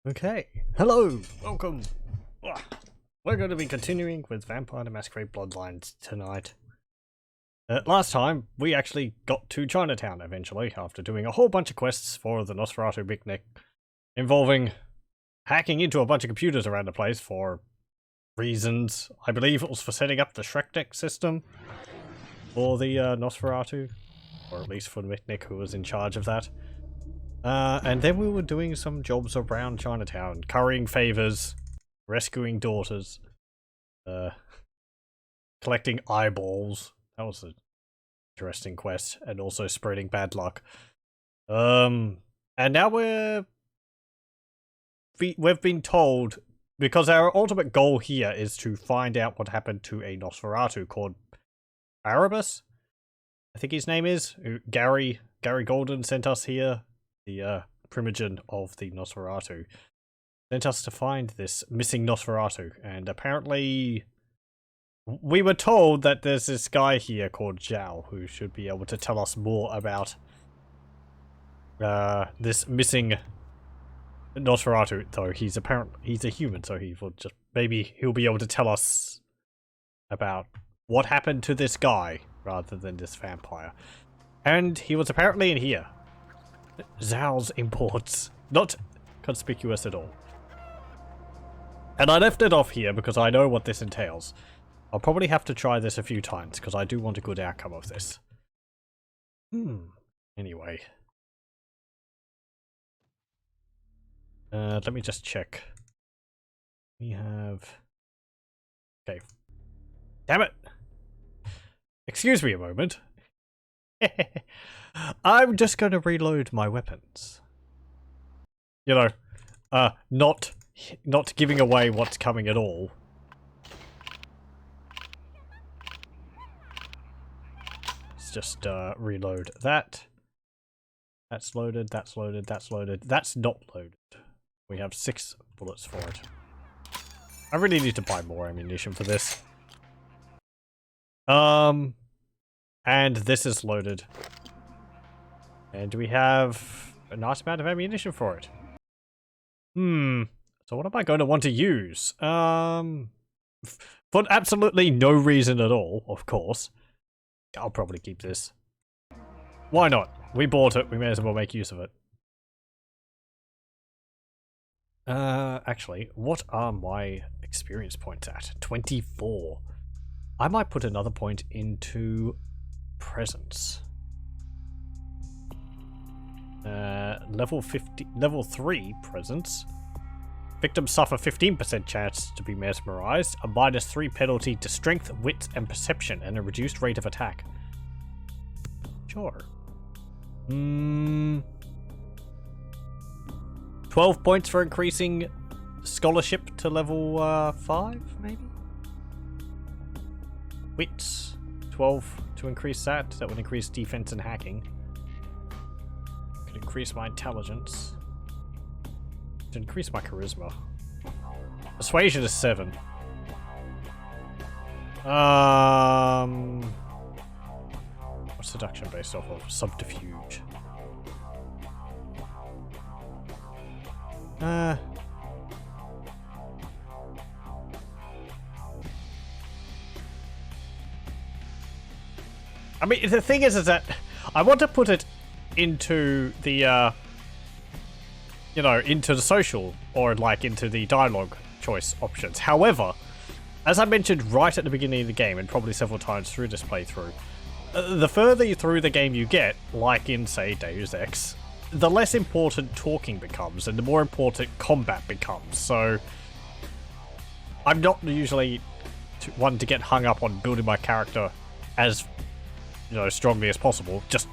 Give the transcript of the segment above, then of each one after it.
Okay, hello, welcome. We're going to be continuing with Vampire the Masquerade Bloodlines tonight. Last time, we actually got to Chinatown eventually, after doing a whole bunch of quests for the Nosferatu Big Neck, involving hacking into a bunch of computers around the place for reasons. I believe it was for setting up the Shrek system for the Nosferatu, or at least for Mitnick, who was in charge of that. And then we were doing some jobs around Chinatown, currying favors, rescuing daughters, collecting eyeballs. That was an interesting quest, and also spreading bad luck. And now we've been told, because our ultimate goal here is to find out what happened to a Nosferatu called Barabbas, I think his name is. Gary Golden sent us here. The primogen of the Nosferatu sent us to find this missing Nosferatu, and apparently we were told that there's this guy here called Zhao who should be able to tell us more about this missing Nosferatu, though he's a human, so maybe he'll be able to tell us about what happened to this guy rather than this vampire. And he was apparently in here. Zhao's imports. Not conspicuous at all. And I left it off here because I know what this entails. I'll probably have to try this a few times because I do want a good outcome of this. Anyway. Let me just check. We have... Okay. Damn it! Excuse me a moment. I'm just going to reload my weapons. You know, not giving away what's coming at all. Let's just reload that. That's loaded, that's loaded, that's loaded. That's not loaded. We have 6 bullets for it. I really need to buy more ammunition for this. And this is loaded. And we have a nice amount of ammunition for it. So what am I going to want to use? For absolutely no reason at all, of course. I'll probably keep this. Why not? We bought it, we may as well make use of it. Actually, what are my experience points at? 24. I might put another point into presence. Level 3 presence. Victims suffer 15% chance to be mesmerized, a -3 penalty to strength, wits, and perception, and a reduced rate of attack. Sure. 12 points for increasing scholarship to level 5, maybe? Wits. 12 to increase that. That would increase defense and hacking. Could increase my intelligence. To increase my charisma. Persuasion is 7. What's seduction based off of? Subterfuge. I mean, the thing is that I want to put it into the, into the social, or like into the dialogue choice options. However, as I mentioned right at the beginning of the game, and probably several times through this playthrough, the further through the game you get, like in, say, Deus Ex, the less important talking becomes, and the more important combat becomes. So, I'm not usually one to get hung up on building my character as, strongly as possible. Just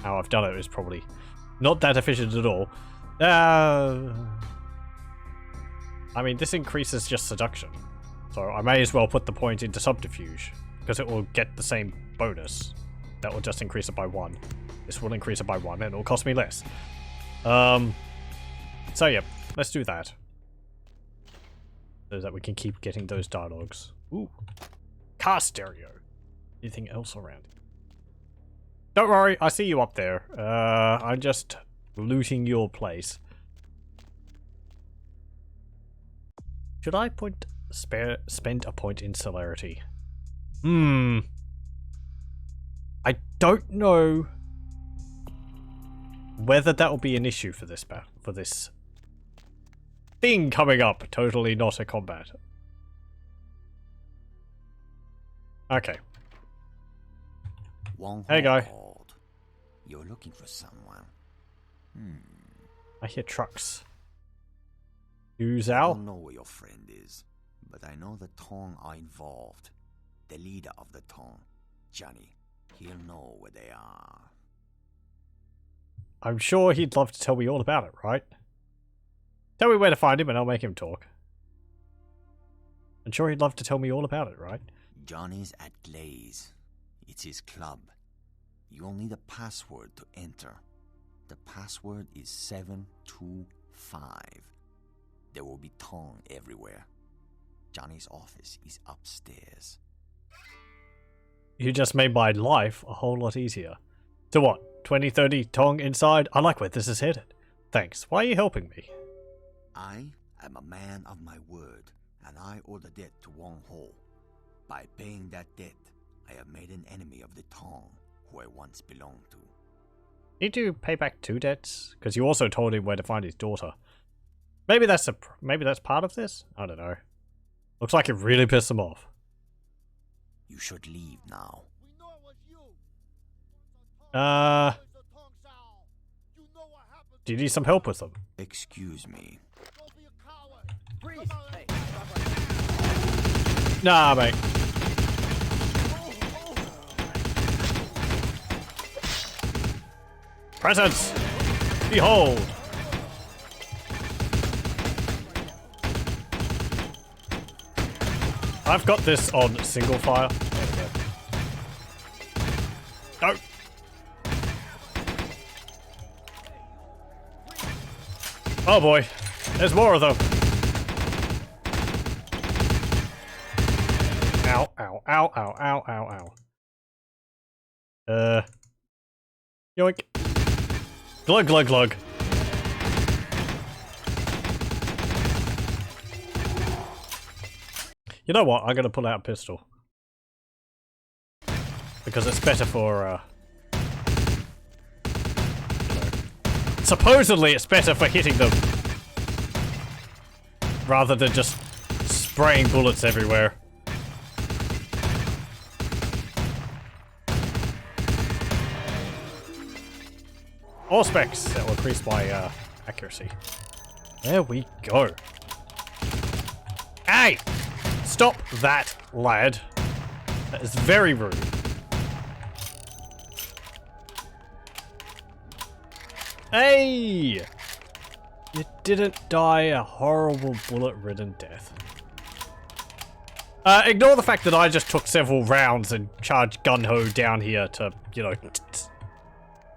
how I've done it is probably not that efficient at all. I mean, this increases just seduction, so I may as well put the point into subterfuge, because it will get the same bonus. That will just increase it by 1. This will increase it by 1, and it will cost me less. So yeah, let's do that. So that we can keep getting those dialogues. Ooh. Car stereo. Anything else around? Don't worry, I see you up there. I'm just looting your place. Should I spend a point in celerity? I don't know whether that will be an issue for this thing coming up. Totally not a combat. Okay. Hey, guy. You're looking for someone. I hear trucks. You, I Zal? don't know where your friend is, but I know the Tong are involved. The leader of the Tong, Johnny, he'll know where they are. I'm sure he'd love to tell me all about it, right? Tell me where to find him and I'll make him talk. I'm sure he'd love to tell me all about it, right? Johnny's at Glaze. It's his club. You'll need a password to enter. The password is 725. There will be Tong everywhere. Johnny's office is upstairs. You just made my life a whole lot easier. So what? 20-30 Tong inside? I like where this is headed. Thanks. Why are you helping me? I am a man of my word, and I owe the debt to Wong Ho. By paying that debt, I have made an enemy of the Tong, who I once belonged to. Need to pay back 2 debts? Because you also told him where to find his daughter. Maybe that's part of this? I don't know. Looks like it really pissed him off. You should leave now. Do you need some help with them? Excuse me. Nah, mate. Presents! Behold! I've got this on single fire. No! Oh boy, there's more of them. Ow, ow, ow, ow, ow, ow, ow. Yoink. Glug, glug, glug. You know what? I'm gonna pull out a pistol. Because it's better for, supposedly it's better for hitting them. Rather than just spraying bullets everywhere. All specs that will increase my accuracy. There we go. Hey! Stop that, lad. That is very rude. Hey! You didn't die a horrible bullet-ridden death. Ignore the fact that I just took several rounds and charged gun-ho down here to, you know,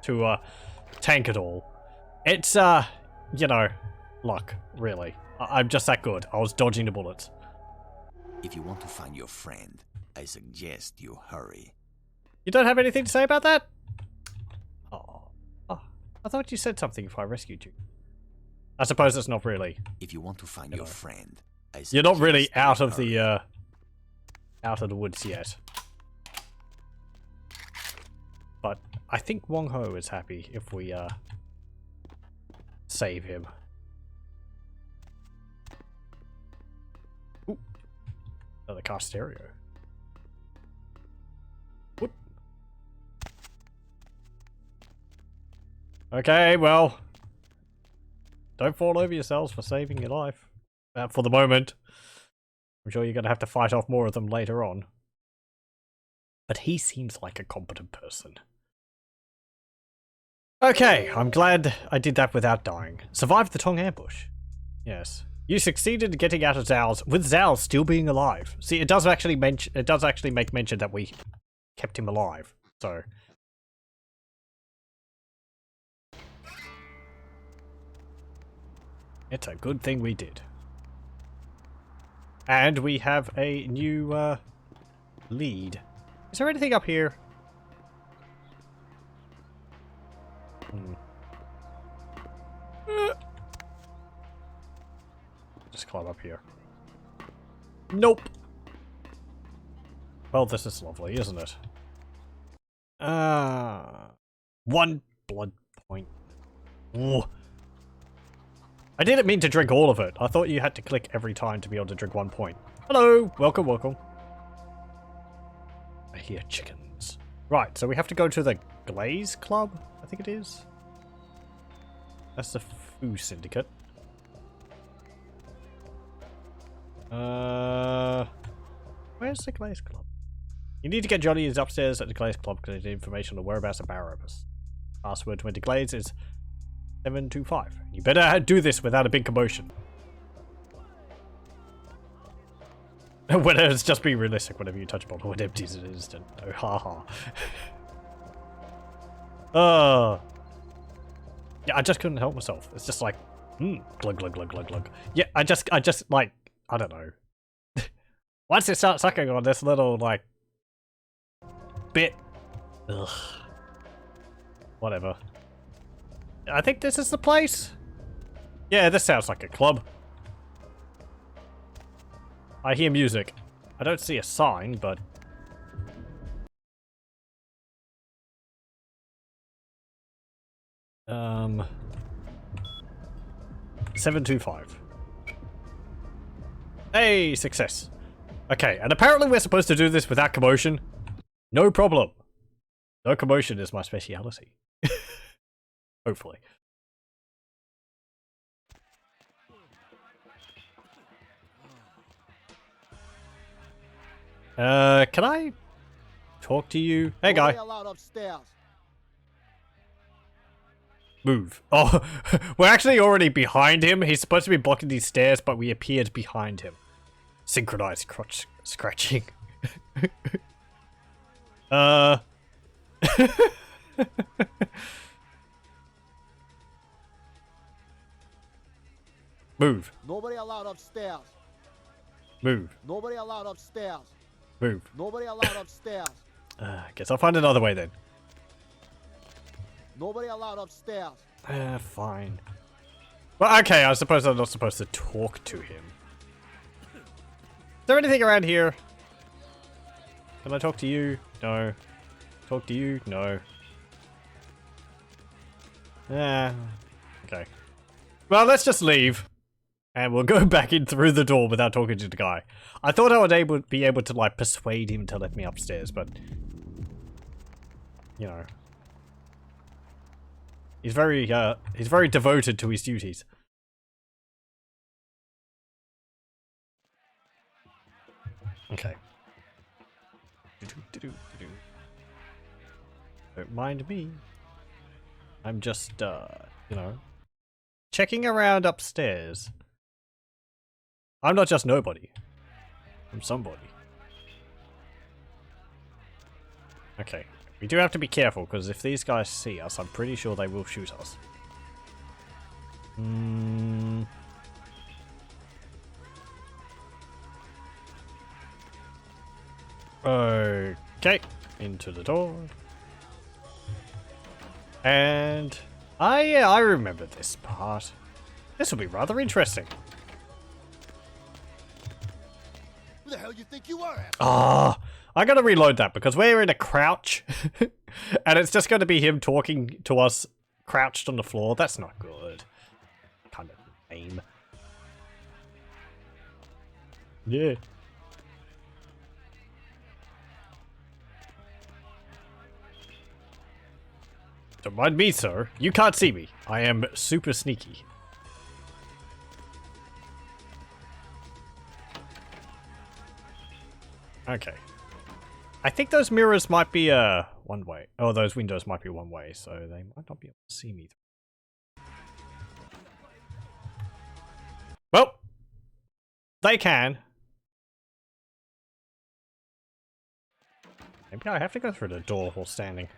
to tank it all. It's, you know, luck, really. I'm just that good. I was dodging the bullets. If you want to find your friend, I suggest you hurry. You don't have anything to say about that? Oh, I thought you said something if I rescued you. I suppose it's not really. If you want to find your friend, I you're not really out of the woods yet. But I think Wong Ho is happy if we save him. Ooh. Another car stereo. Whoop. Okay, well, don't fall over yourselves for saving your life. For the moment. I'm sure you're going to have to fight off more of them later on. But he seems like a competent person. Okay, I'm glad I did that without dying. Survived the Tong ambush. Yes. You succeeded in getting out of Zal's, with Zal still being alive. See, it does actually make mention that we kept him alive. So it's a good thing we did. And we have a new lead. Is there anything up here? Just climb up here. Nope. Well, this is lovely, isn't it? 1 blood point. Ooh. I didn't mean to drink all of it. I thought you had to click every time to be able to drink 1 point. Hello! Welcome, welcome. I hear chickens. Right, so we have to go to the Glaze Club, I think it is. That's the Foo Syndicate. Where's the Glaze Club? You need to get Johnny is upstairs at the Glaze Club to get information on the whereabouts of Barrabas. Password to enter Glaze is 725. You better do this without a big commotion. It's just be realistic whenever you touch a bottle, it empties in an instant. Oh, haha. Yeah, I just couldn't help myself. It's just like, glug, glug, glug, glug, glug. Yeah, I just, like, I don't know. Once it starts sucking on this little, like, bit. Ugh. Whatever. I think this is the place. Yeah, this sounds like a club. I hear music. I don't see a sign, but... 725. Hey, success. Okay, and apparently we're supposed to do this without commotion. No problem. No commotion is my speciality. Hopefully. Can I talk to you? Hey, guy. Move. Oh, we're actually already behind him. He's supposed to be blocking these stairs, but we appeared behind him. Synchronized crotch scratching. Move. Nobody allowed upstairs. Move. Nobody allowed upstairs. Move. Nobody allowed upstairs. Guess I'll find another way then. Nobody allowed upstairs. Fine. Well, okay, I suppose I'm not supposed to talk to him. Is there anything around here? Can I talk to you? No. Talk to you? No. Okay. Well, let's just leave. And we'll go back in through the door without talking to the guy. I thought I would be able to, like, persuade him to let me upstairs, but... You know... He's very devoted to his duties. Okay. Don't mind me. I'm just, you know, checking around upstairs. I'm not just nobody. I'm somebody. Okay. We do have to be careful, because if these guys see us, I'm pretty sure they will shoot us. Okay. Into the door. And... yeah, I remember this part. This will be rather interesting. Who the hell you think you are? I gotta reload that because we're in a crouch. And it's just gonna be him talking to us crouched on the floor. That's not good. Kind of lame. Yeah. Don't mind me, sir. You can't see me. I am super sneaky. Okay. I think those mirrors might be one way. Oh, those windows might be one way, so they might not be able to see me. Well, they can. Maybe I have to go through the door while standing.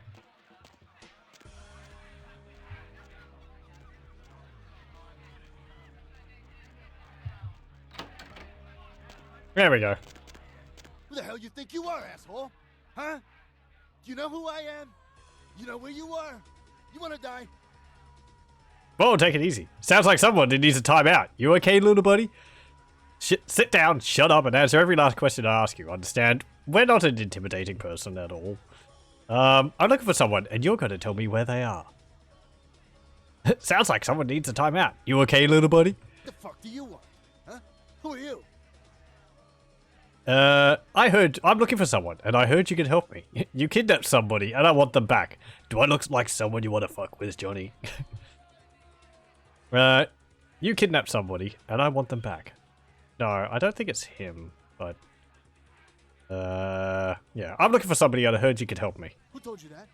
There we go. Who the hell you think you are, asshole? Huh? Do you know who I am? You know where you are? You wanna die? Whoa, take it easy. Sounds like someone that needs a timeout. You okay, little buddy? Sit down, shut up, and answer every last question I ask you. Understand? We're not an intimidating person at all. I'm looking for someone, and you're going to tell me where they are. Sounds like someone needs a timeout. You okay, little buddy? The fuck do you want? Huh? Who are you? I'm looking for someone, and I heard you could help me. You kidnapped somebody, and I want them back. Do I look like someone you want to fuck with, Johnny? You kidnapped somebody, and I want them back. No, I don't think it's him, but... yeah. I'm looking for somebody, and I heard you could help me. Who told you that?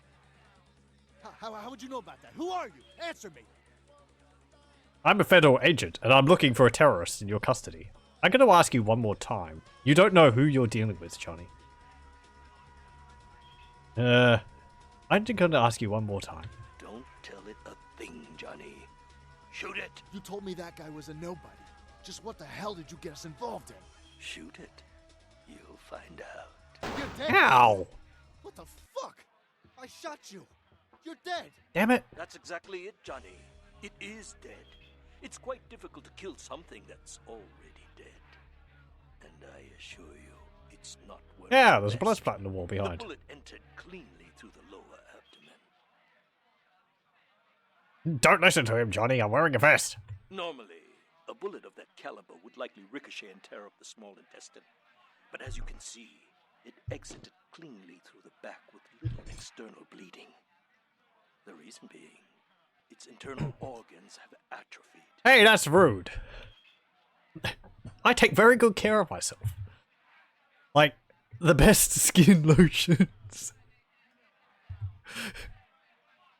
How would you know about that? Who are you? Answer me. I'm a federal agent, and I'm looking for a terrorist in your custody. I'm going to ask you one more time. You don't know who you're dealing with, Johnny. I'm just going to ask you one more time. Don't tell it a thing, Johnny. Shoot it. You told me that guy was a nobody. Just what the hell did you get us involved in? Shoot it. You'll find out. You're dead. Ow! What the fuck? I shot you. You're dead. Damn it. That's exactly it, Johnny. It is dead. It's quite difficult to kill something that's already dead. And I assure you, it's not worth Yeah, there's a the blood risk. splat in the wall behind. The bullet entered cleanly through the lower abdomen. Don't listen to him, Johnny. I'm wearing a vest. Normally, a bullet of that caliber would likely ricochet and tear up the small intestine. But as you can see, it exited cleanly through the back with little external bleeding. The reason being, its internal organs have atrophied. Hey, that's rude. I take very good care of myself. Like, the best skin lotions.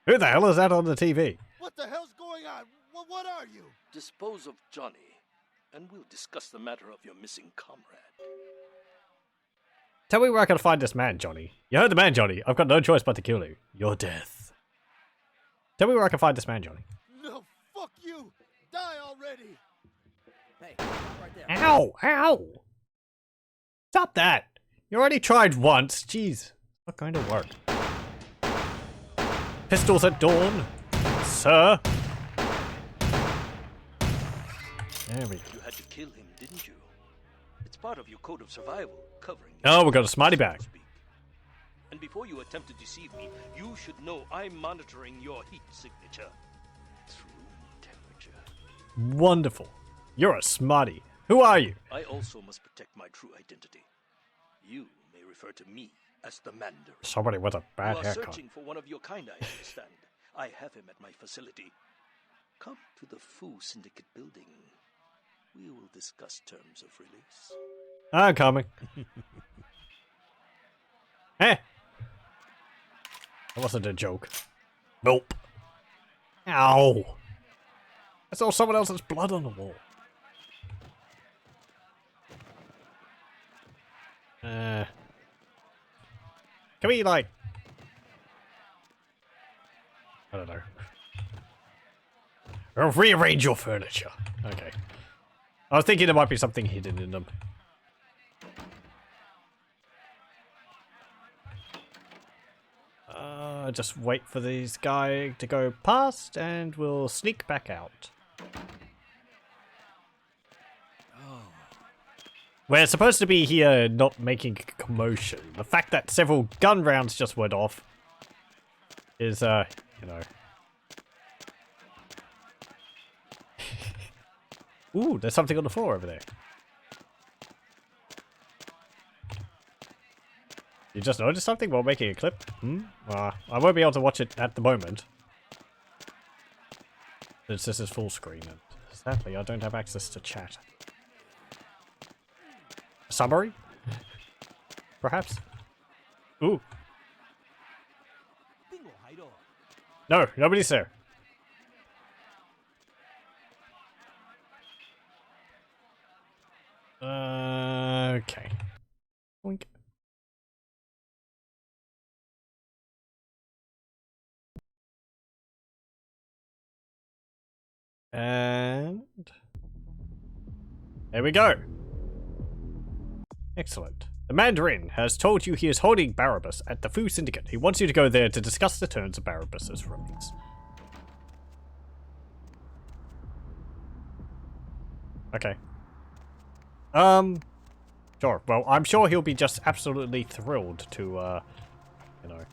Who the hell is that on the TV? What the hell's going on? What are you? Dispose of Johnny, and we'll discuss the matter of your missing comrade. Tell me where I can find this man, Johnny. You heard the man, Johnny. I've got no choice but to kill you. Your death. Tell me where I can find this man, Johnny. No, fuck you. Die already. Hey, stop right there. Ow! Ow! Stop that! You already tried once. Jeez. Not going to work. Pistols at dawn, sir. There we go. You had to kill him, didn't you? It's part of your code of survival, covering... Oh, we got a smarty so to bag. speak. And before you attempt to deceive me, you should know I'm monitoring your heat signature. It's room temperature. Wonderful. You're a smarty. Who are you? I also must protect my true identity. You may refer to me as the Mandarin. Somebody with a bad You are haircut. searching for one of your kind, I understand. I have him at my facility. Come to the Fu Syndicate building. We will discuss terms of release. I'm coming. Eh. That wasn't a joke. Nope. Ow. I saw someone else's blood on the wall. Can we, like... I don't know. Or rearrange your furniture. Okay. I was thinking there might be something hidden in them. Just wait for these guys to go past and we'll sneak back out. We're supposed to be here not making a commotion. The fact that several gun rounds just went off is, you know. Ooh, there's something on the floor over there. You just noticed something while making a clip? I won't be able to watch it at the moment. Since this is full screen, and sadly I don't have access to chat. Summary? Perhaps? Ooh. No, nobody's there. Okay. Boink. And there we go. Excellent. The Mandarin has told you he is holding Barabbas at the Fu Syndicate. He wants you to go there to discuss the terms of Barabbas's release. Okay. Sure. Well, I'm sure he'll be just absolutely thrilled to, you know.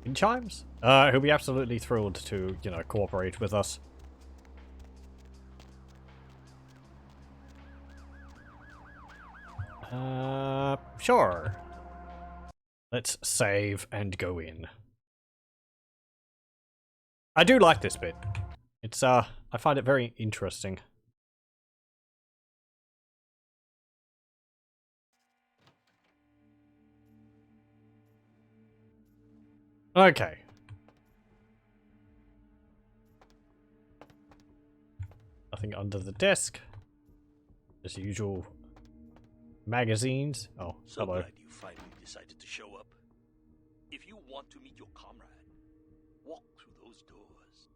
In chimes? He'll be absolutely thrilled to, you know, cooperate with us. Sure. Let's save and go in. I do like this bit. It's, I find it very interesting. Okay. Nothing under the desk. As usual. Magazines. Oh, So hello. glad you finally decided to show up. If you want to meet your comrade, walk through those doors.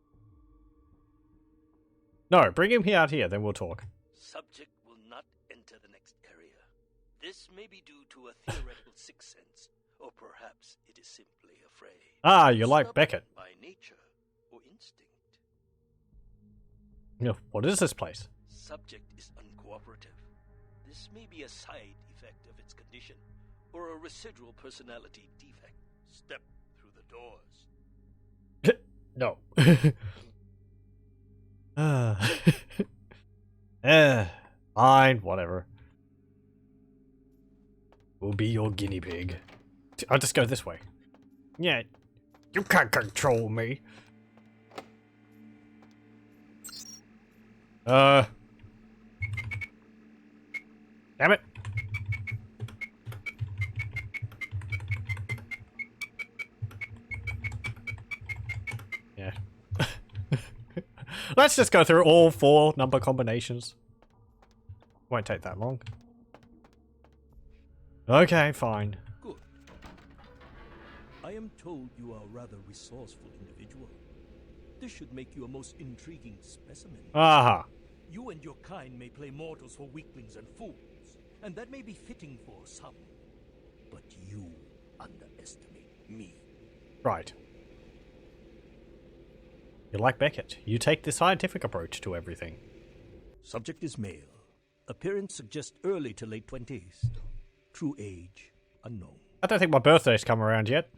No, bring him out here, then we'll talk. Subject will not enter the next area. This may be due to a theoretical sixth sense, or perhaps it is simply afraid. Ah, you like Stubborn Beckett. by nature or instinct. Yeah, what is this place? Subject is uncooperative. This may be a side effect of its condition, or a residual personality defect. Step through the doors. No. Fine, whatever. We'll be your guinea pig. I'll just go this way. Yeah, you can't control me. Damn it. Yeah. Let's just go through all 4 number combinations. Won't take that long. Okay, fine. Good. I am told you are a rather resourceful individual. This should make you a most intriguing specimen. Aha. You and your kind may play mortals for weaklings and fools, and that may be fitting for some. But you underestimate me. Right. You're like Beckett. You take the scientific approach to everything. Subject is male. Appearance suggests early to late 20s. True age, unknown. I don't think my birthday's come around yet.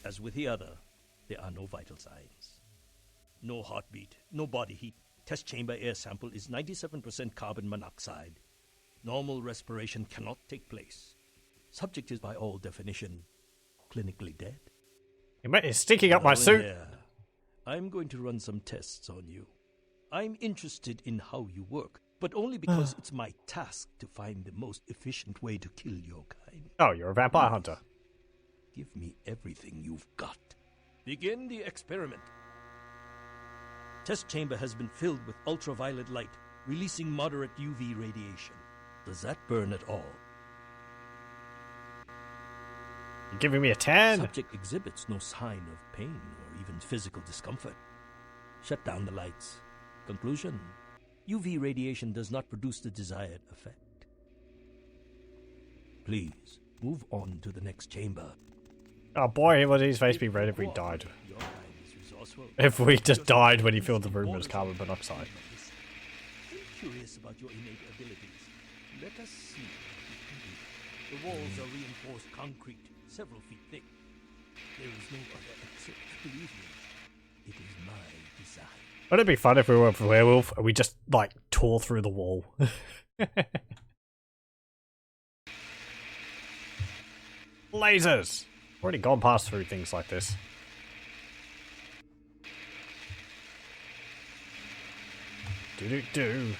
As with the other, there are no vital signs. No heartbeat, no body heat. Test chamber air sample is 97% carbon monoxide. Normal respiration cannot take place. Subject is by all definition clinically dead. It's sticking up my suit. Yeah. I'm going to run some tests on you. I'm interested in how you work, but only because it's my task to find the most efficient way to kill your kind. Oh, you're a vampire hunter. Give me everything you've got. Begin the experiment. Test chamber has been filled with ultraviolet light, releasing moderate UV radiation. Does that burn at all? You're giving me a 10? Subject exhibits no sign of pain or even physical discomfort. Shut down the lights. Conclusion: UV radiation does not produce the desired effect. Please, move on to the next chamber. Oh boy, would his face be red if we died. Your kind is resourceful. If we just died when he filled the room with carbon monoxide. I'm curious about your innate abilities. Let us see what you can do. The walls are reinforced concrete, several feet thick. There is no other exit. Believe me, it is my design. Wouldn't it be fun if we were a werewolf and we just, like, tore through the wall? Lasers! Already gone past through things like this. Do-do-do.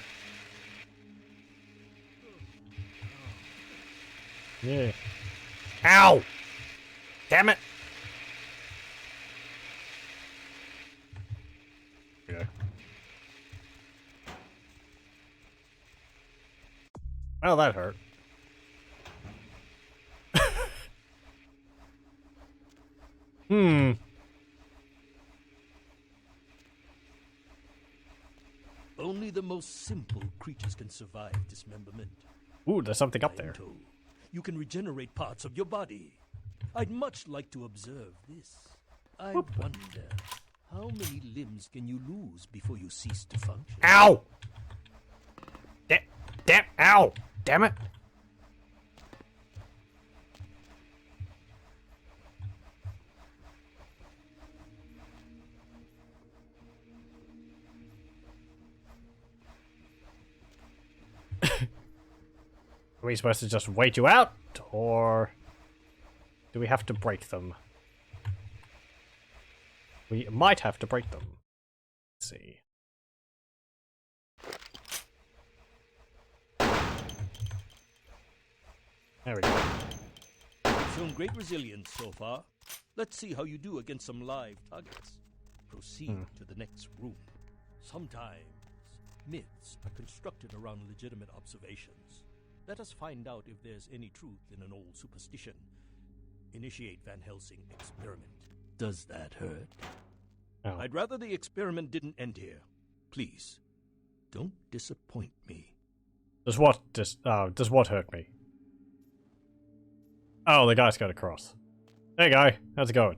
Yeah. Ow! Damn it! Yeah. Well, that hurt. Only the most simple creatures can survive dismemberment. Ooh, there's something up I am there. told you can regenerate parts of your body. I'd much like to observe this. I wonder, how many limbs can you lose before you cease to function? Ow! Ow! Damn it! Are we supposed to just wait you out, or do we have to break them? We might have to break them. Let's see. There we go. You've shown great resilience so far. Let's see how you do against some live targets. Proceed to the next room. Sometimes myths are constructed around legitimate observations. Let us find out if there's any truth in an old superstition. Initiate Van Helsing experiment. Does that hurt? Oh. I'd rather the experiment didn't end here. Please, don't disappoint me. Does what hurt me? Oh, the guy's got across. Hey guy, how's it going?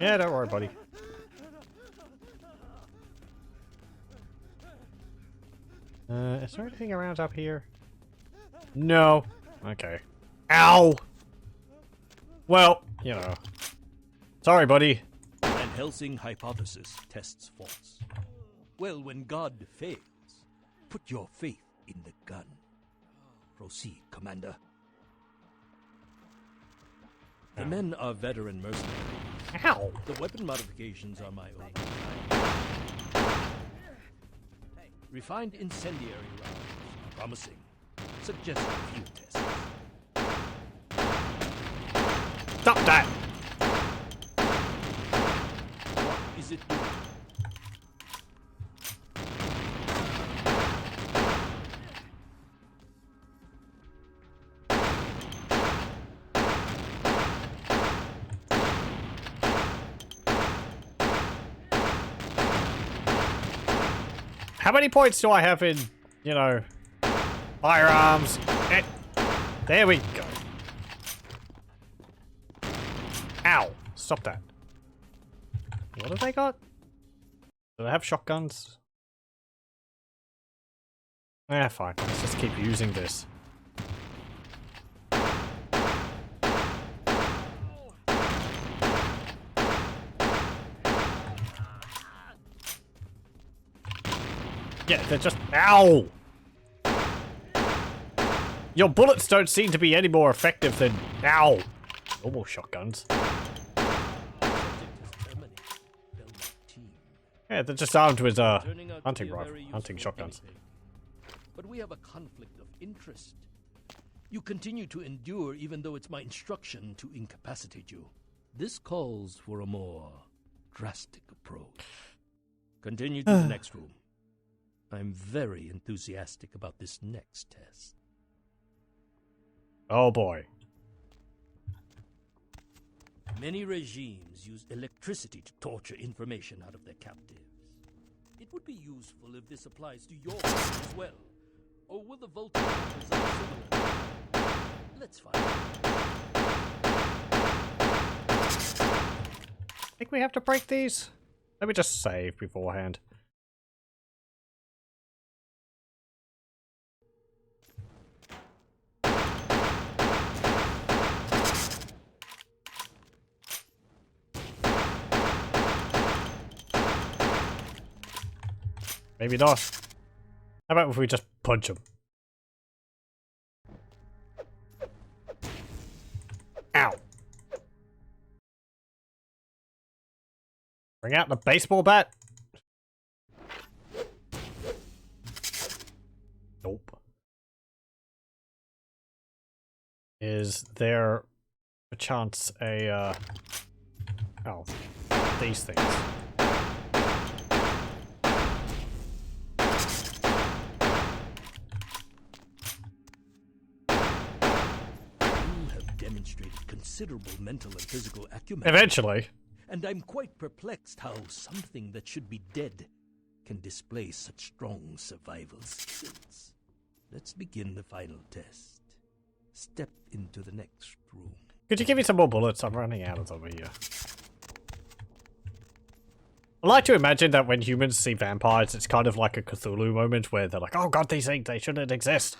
Yeah, don't worry, buddy. Is there anything around up here? No. Okay. Ow! Well, you know. Sorry, buddy. Van Helsing hypothesis tests false. Well, when God fails, put your faith in the gun. Proceed, Commander. The men are veteran mercenaries. Ow! The weapon modifications are my own. Refined incendiary rounds. Promising. Suggest a few tests. Stop that! What is it doing? How many points do I have in, you know, firearms? There we go. Ow! Stop that. What have they got? Do they have shotguns? Eh, fine. Let's just keep using this. Yeah, they're just... Ow! Your bullets don't seem to be any more effective than... Ow! Normal shotguns. Yeah, they're just armed with, hunting rifle, hunting shotguns. But we have a conflict of interest. You continue to endure even though it's my instruction to incapacitate you. This calls for a more drastic approach. Continue to the next room. I'm very enthusiastic about this next test. Oh boy. Many regimes use electricity to torture information out of their captives. It would be useful if this applies to your case as well. Or will the voltage result similar? Let's find out. Think we have to break these? Let me just save beforehand. Maybe not. How about if we just punch him? Ow! Bring out the baseball bat? Nope. Is there a chance oh, these things. demonstrated considerable mental and physical acumen. Eventually. And I'm quite perplexed how something that should be dead can display such strong survival skills. Let's begin the final test. Step into the next room. Could you give me some more bullets? I'm running out of them here. I like to imagine that when humans see vampires, it's kind of like a Cthulhu moment where they're like, oh god, these things, they shouldn't exist.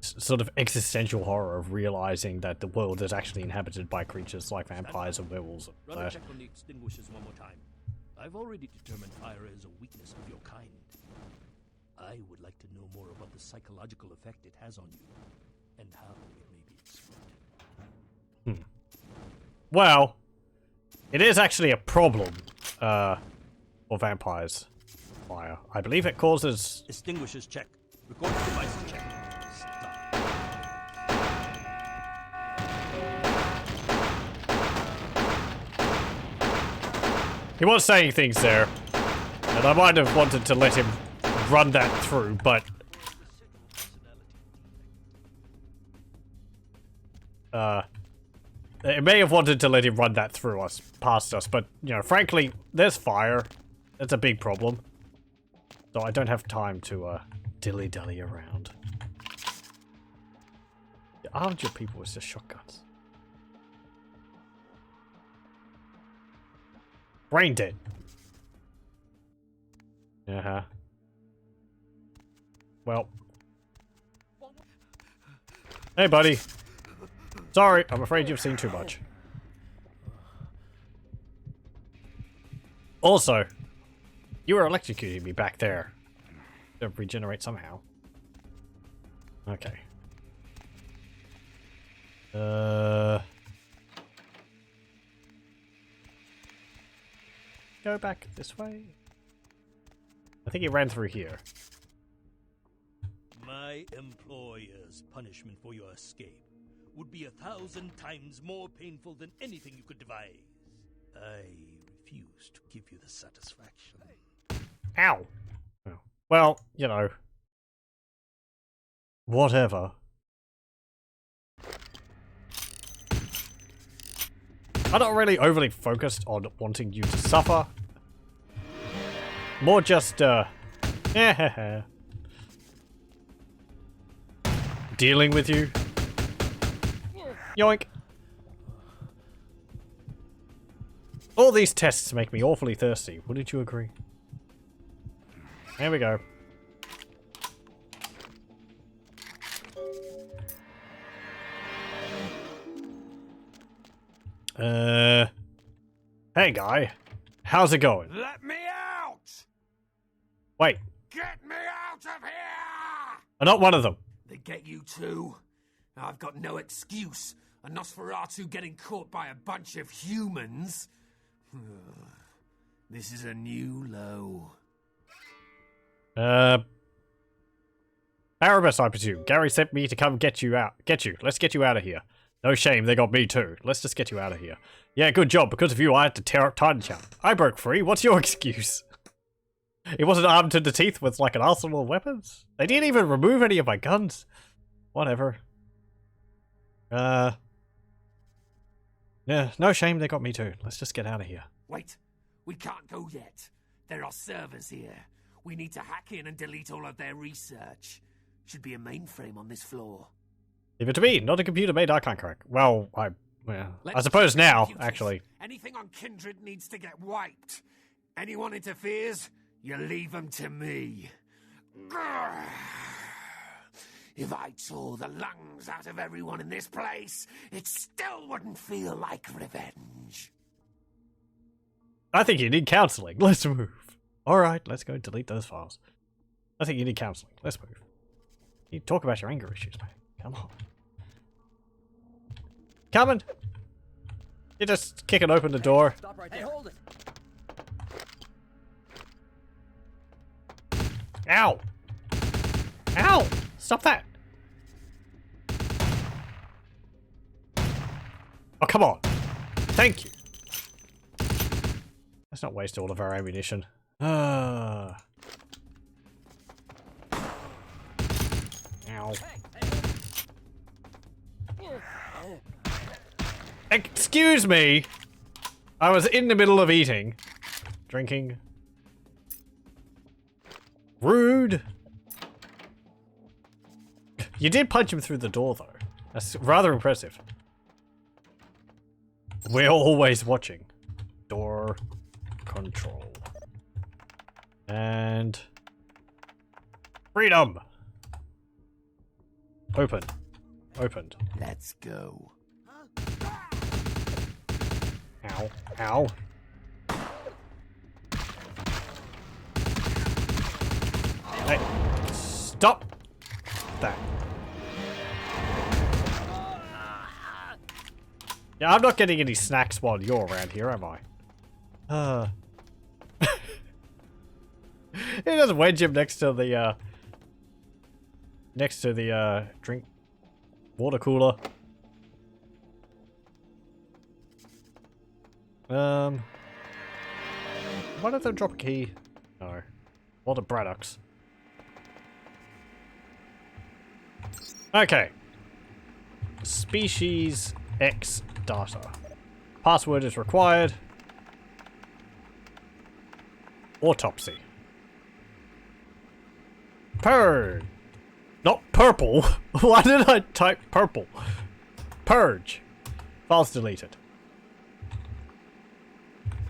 Sort of existential horror of realizing that the world is actually inhabited by creatures like vampires and werewolves. Run a check on the extinguishers one more time. I've already determined fire is a weakness of your kind. I would like to know more about the psychological effect it has on you, and how it may be exploited. Well, it is actually a problem for vampires. Fire. I believe it causes... Extinguishers check. Recording devices check. He was saying things there, and I might have wanted to let him run that through, but... It may have wanted to let him run that through us, past us, but, you know, frankly, there's fire. That's a big problem. So I don't have time to, dilly-dally around. You armed your people with just shotguns. Brain dead. Uh-huh. Well. Hey, buddy. Sorry, I'm afraid you've seen too much. Also, you were electrocuting me back there. To regenerate somehow. Okay. Go back this way. I think he ran through here. My employer's punishment for your escape would be 1,000 times more painful than anything you could devise. I refuse to give you the satisfaction. Ow! Oh. Well, you know. Whatever. I'm not really overly focused on wanting you to suffer. More just, dealing with you. Yoink. All these tests make me awfully thirsty, wouldn't you agree? There we go. Hey guy, how's it going? Let me out! Wait, Get me out of here! I'm not one of them. They get you too? I've got no excuse. A Nosferatu getting caught by a bunch of humans? This is a new low. Aramis, I presume. Gary sent me to come get you out. Let's get you out of here. No shame, they got me too. Let's just get you out of here. Yeah, good job. Because of you, I had to tear up Titantown. I broke free. What's your excuse? It wasn't armed to the teeth with like an arsenal of weapons. They didn't even remove any of my guns. Whatever. Yeah, no shame, they got me too. Let's just get out of here. Wait, we can't go yet. There are servers here. We need to hack in and delete all of their research. Should be a mainframe on this floor. Leave it to me, not a computer made icon correct. Well, I suppose now, Computers. actually. Anything on Kindred needs to get wiped. Anyone interferes, you leave them to me. Grrr. If I tore the lungs out of everyone in this place, it still wouldn't feel like revenge. I think you need counseling. Let's move. Alright, let's go and delete those files. I think you need counseling. Let's move. You talk about your anger issues, man. Come on. Coming! You're just kicking open the door. Stop right there. Hey, hold it. Ow! Ow! Stop that! Oh, come on. Thank you. Let's not waste all of our ammunition. Ow. Excuse me! I was in the middle of eating. Drinking. Rude! You did punch him through the door, though. That's rather impressive. We're always watching. Door control. And... freedom! Open. Opened. Let's go. Ow. Ow. Hey. Stop that. Yeah, I'm not getting any snacks while you're around here, am I? He just wedge him next to the drink water cooler. Why don't they drop a key? No. What a Braddocks. Okay. Species X data. Password is required. Autopsy. Not purple. Why did I type purple? Purge. Files deleted.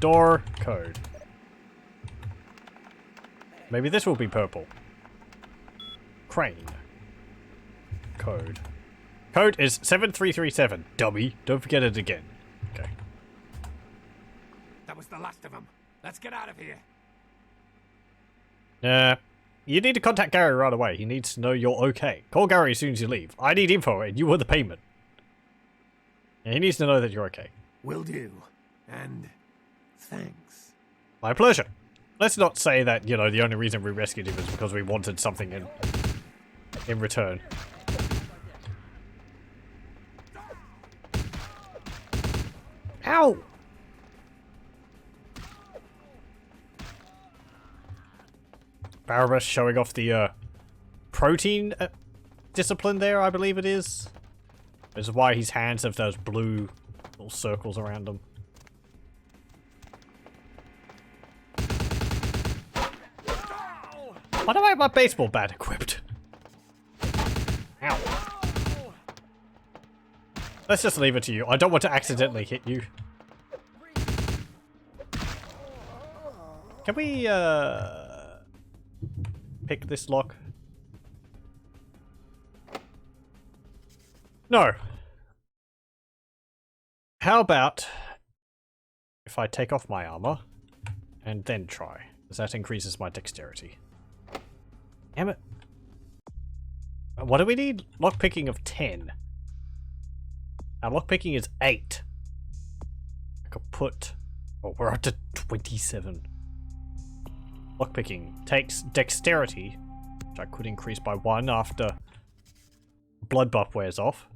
Door code. Maybe this will be purple. Crane. Code. Code is 7337. Dummy. Don't forget it again. Okay. That was the last of them. Let's get out of here. You need to contact Gary right away. He needs to know you're okay. Call Gary as soon as you leave. I need info and you want the payment. Yeah, he needs to know that you're okay. Will do. And thanks. My pleasure. Let's not say that, you know, the only reason we rescued him is because we wanted something in return. Ow! Barabbas showing off the protein discipline there, I believe it is. This is why his hands have those blue little circles around them. Why do I have my baseball bat equipped? Ow. Let's just leave it to you. I don't want to accidentally hit you. Can we, pick this lock? No. How about if I take off my armor and then try? Because that increases my dexterity. Damn it. What do we need? Lockpicking of 10. Our lockpicking is 8. I could put... oh, we're up to 27. Lockpicking takes dexterity, which I could increase by 1 after blood buff wears off.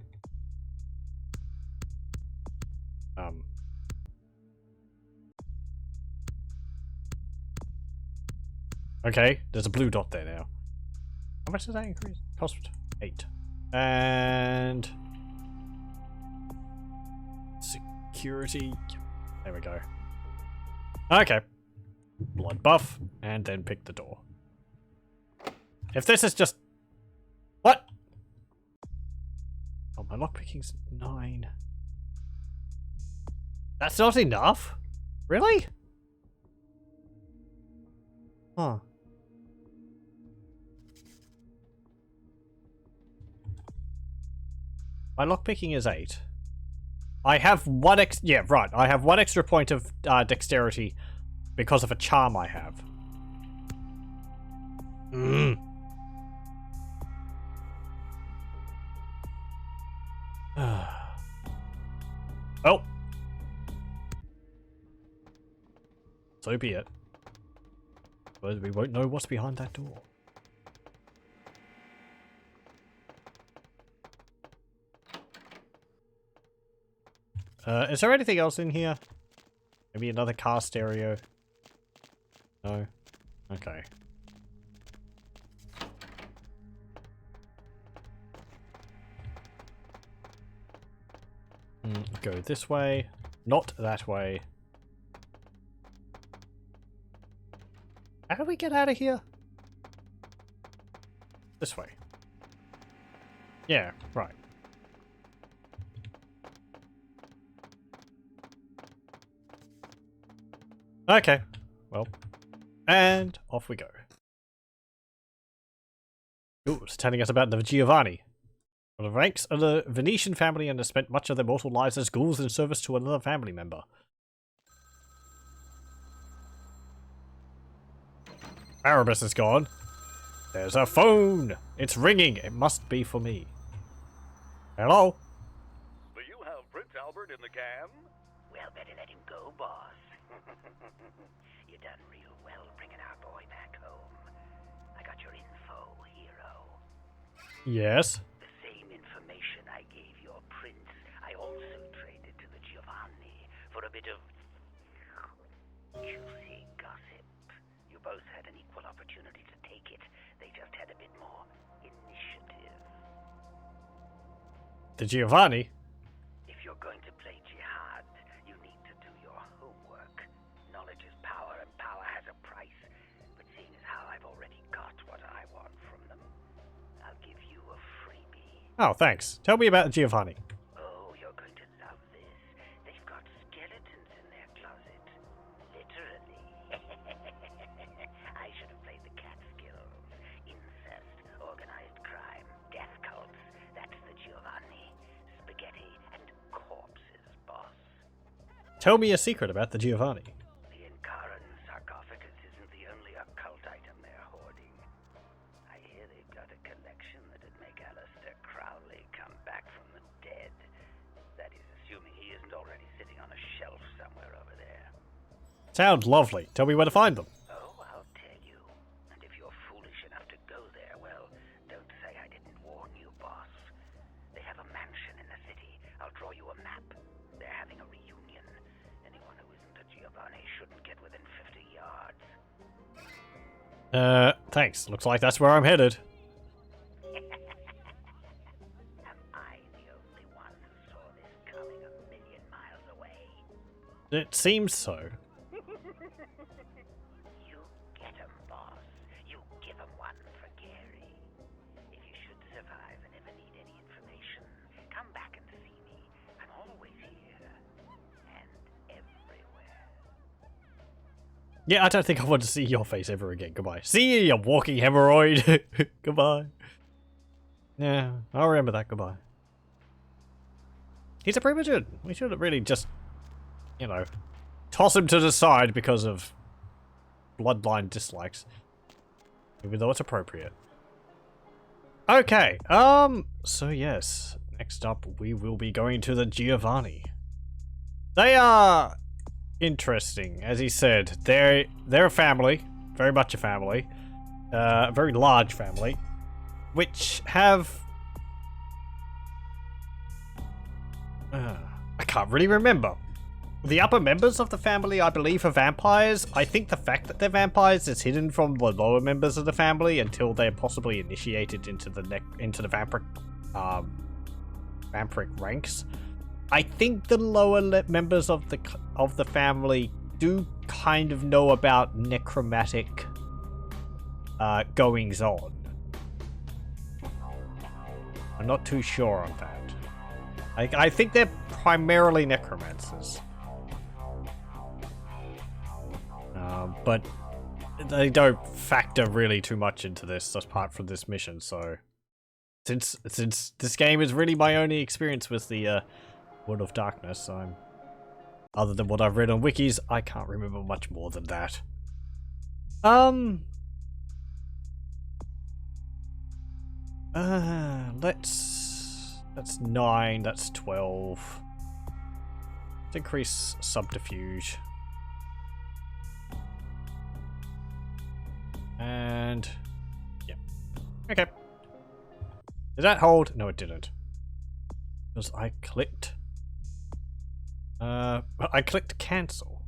Okay, there's a blue dot there now. How much does that increase? Cost 8. And... security. There we go. Okay. Blood buff, and then pick the door. If this is just... what? Oh, my lockpicking's 9. That's not enough? Really? Huh. My lockpicking is 8. I have 1 yeah, right. I have 1 extra point of dexterity because of a charm I have. Well. So be it. But we won't know what's behind that door. Is there anything else in here? Maybe another car stereo? No? Okay. Go this way, not that way. How do we get out of here? This way. Yeah, right. Okay, well, and off we go. Ooh, it's telling us about the Giovanni. The ranks of the Venetian family and have spent much of their mortal lives as ghouls in service to another family member. Erebus is gone. There's a phone! It's ringing! It must be for me. Hello? Do you have Prince Albert in the can? Well, better let him go, boss. You done real well bringing our boy back home. I got your info, hero. Yes? The same information I gave your prince, I also traded to the Giovanni for a bit of juicy gossip. You both had an equal opportunity to take it. They just had a bit more initiative. The Giovanni? If you're going to play jihad, you need to do your homework. Knowledge is power, and power has a price. But seeing as how I've already got what I want from them, I'll give you a freebie. Oh, thanks. Tell me about the Giovanni. Oh, you're going to love this. They've got skeletons in their closet. Literally. I should have played the cat skills. Incest, organized crime, death cults. That's the Giovanni. Spaghetti and corpses, boss. Tell me a secret about the Giovanni. The Incaran sarcophagus isn't the only occult item they're hoarding. I hear they've got a collection that'd make Aleister Crowley come back from the dead. That is, assuming he isn't already sitting on a shelf somewhere over there. Sounds lovely. Tell me where to find them. Oh, I'll tell you. And if you're foolish enough to go there, well, don't say I didn't warn you, boss. They have a mansion in the city. I'll draw you a map. They're having a reunion. Anyone who isn't a Giovanni shouldn't get within 50 yards. Thanks. Looks like that's where I'm headed. Am I the only one who saw this coming a million miles away? It seems so. You get 'em, boss. You give 'em one for Gary. If you should survive and ever need any information, come back and see me. I'm always here. And everywhere. Yeah, I don't think I want to see your face ever again. Goodbye. See you, you walking hemorrhoid. Goodbye. Yeah, I'll remember that. Goodbye. He's a primogen. We shouldn't really just, you know, toss him to the side because of bloodline dislikes. Even though it's appropriate. Okay, so yes. Next up, we will be going to the Giovanni. They are interesting, as he said. They're a family, very much a family, a very large family, which have I can't really remember. The upper members of the family, I believe, are vampires. I think the fact that they're vampires is hidden from the lower members of the family until they're possibly initiated into the vampiric ranks. I think the lower members of the family do kind of know about necromantic goings on. I'm not too sure on that. I think they're primarily necromancers. But they don't factor really too much into this apart from this mission, so since this game is really my only experience with the World of Darkness, other than what I've read on wikis, I can't remember much more than that. That's 9, that's 12. Let's increase subterfuge. And yeah. Okay. Did that hold? No, it didn't. Because I clicked cancel.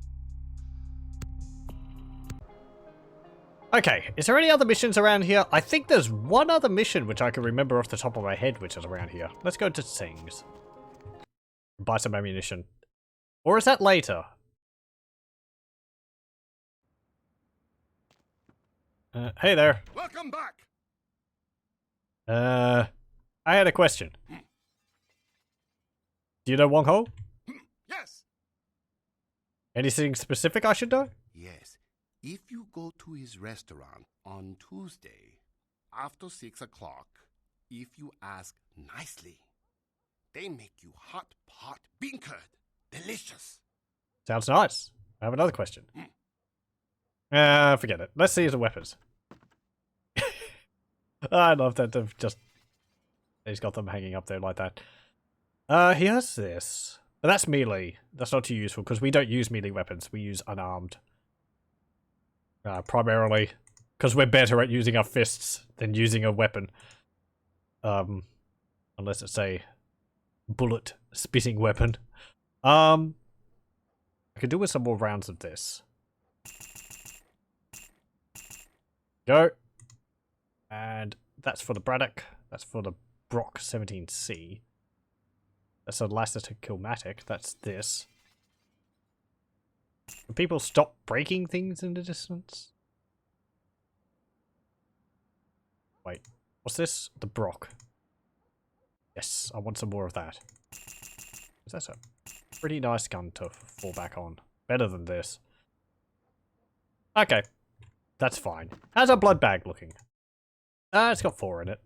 Okay, is there any other missions around here? I think there's one other mission which I can remember off the top of my head which is around here. Let's go to Sings. Buy some ammunition. Or is that later? Hey there. Welcome back. I had a question. Do you know Wong Ho? Yes. Anything specific I should know? Yes. If you go to his restaurant on Tuesday after 6 o'clock, if you ask nicely, they make you hot pot bean curd. Delicious. Sounds nice. I have another question. Forget it. Let's see the weapons. I love that they've just... He's got them hanging up there like that. He has this. But that's melee. That's not too useful, because we don't use melee weapons. We use unarmed. Primarily. Because we're better at using our fists than using a weapon. Unless it's a bullet-spitting weapon. I could do with some more rounds of this. Go. And that's for the Braddock. That's for the Brock 17C. That's a Lassiter Kilmatic. That's this. Can people stop breaking things in the distance? Wait. What's this? The Brock. Yes, I want some more of that. That's a pretty nice gun to fall back on. Better than this. Okay. That's fine. How's our blood bag looking? It's got 4 in it.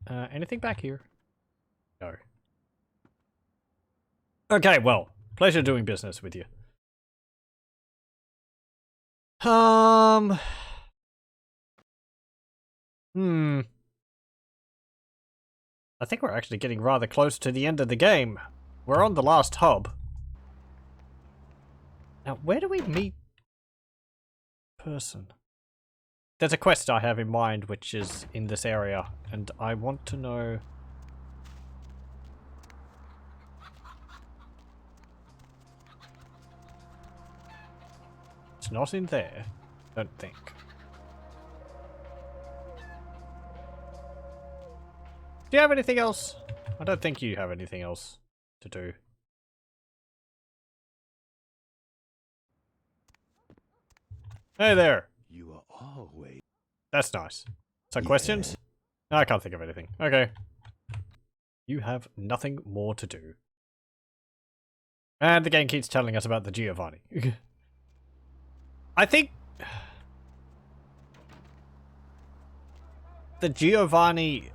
Anything back here? No. Okay, well. Pleasure doing business with you. I think we're actually getting rather close to the end of the game. We're on the last hub. Now, where do we meet... person? There's a quest I have in mind which is in this area, and I want to know... It's not in there, don't think. Do you have anything else? I don't think you have anything else to do. Hey there! You are always... That's nice. Some questions? No, I can't think of anything. Okay. You have nothing more to do. And the game keeps telling us about the Giovanni. I think... the Giovanni...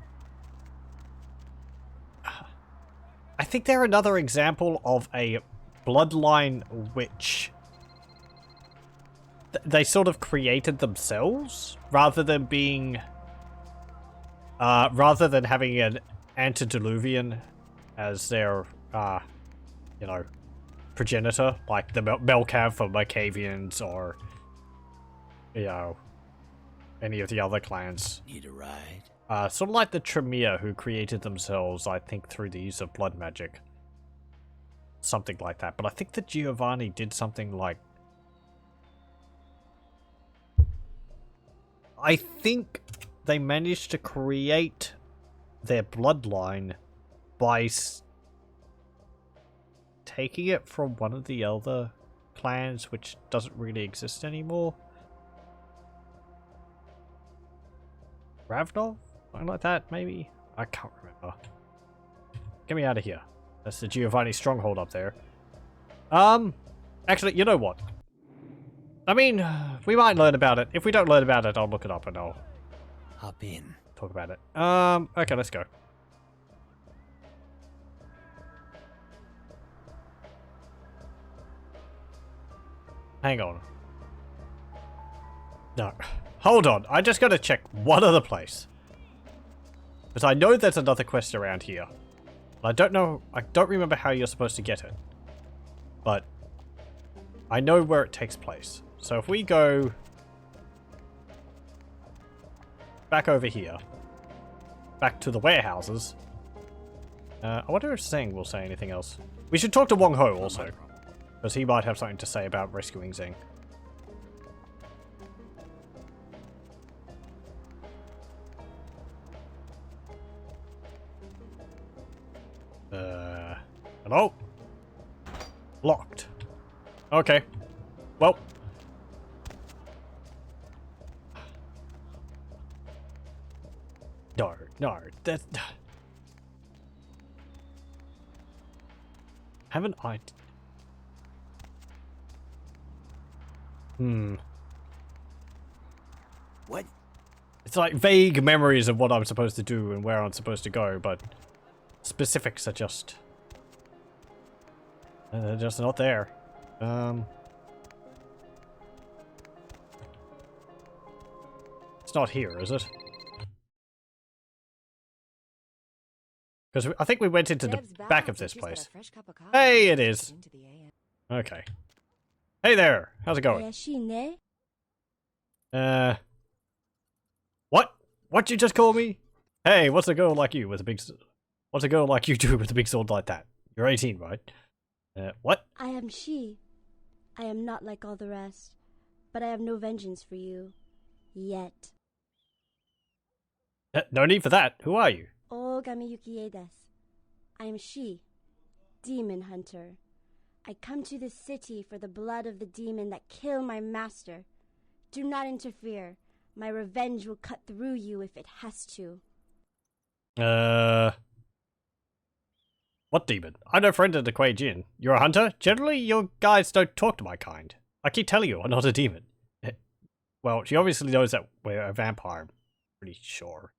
I think they're another example of a bloodline which... they sort of created themselves, rather than being... rather than having an antediluvian as their, you know, progenitor, like the Melcav for Mercavians, or, you know, any of the other clans. Need a ride? Sort of like the Tremere, who created themselves, I think, through the use of blood magic. Something like that. But I think the Giovanni did something like... I think they managed to create their bloodline by taking it from one of the other clans, which doesn't really exist anymore. Ravnov? Something like that, maybe? I can't remember. Get me out of here. That's the Giovanni stronghold up there. Actually, you know what? I mean, we might learn about it. If we don't learn about it, I'll look it up and I'll Hop in. talk about it. Okay, let's go. Hang on. No. Hold on. I just gotta check one other place. Because I know there's another quest around here. I don't know. I don't remember how you're supposed to get it. But I know where it takes place. So if we go back over here, back to the warehouses. I wonder if Zeng will say anything else. We should talk to Wong Ho also, because he might have something to say about rescuing Zeng. Hello? Locked. Okay. Well. No, no. That. Haven't I? What? It's like vague memories of what I'm supposed to do and where I'm supposed to go, but specifics are just they're just not there. It's not here, is it? Because I think we went into the back of this place. Hey, it is. Okay. Hey there. How's it going? What? What'd you just call me? Hey, what's a girl like you with a big... What's a girl like you do with a big sword like that? You're 18, right? What? I am she. I am not like all the rest, but I have no vengeance for you. Yet. No need for that. Who are you? Ogami Yukie desu. I am she, demon hunter. I come to this city for the blood of the demon that killed my master. Do not interfere. My revenge will cut through you if it has to. What demon? I'm no friend of the Kuei Jin. You're a hunter? Generally, your guys don't talk to my kind. I keep telling you, I'm not a demon. Well, she obviously knows that we're a vampire. I'm pretty sure.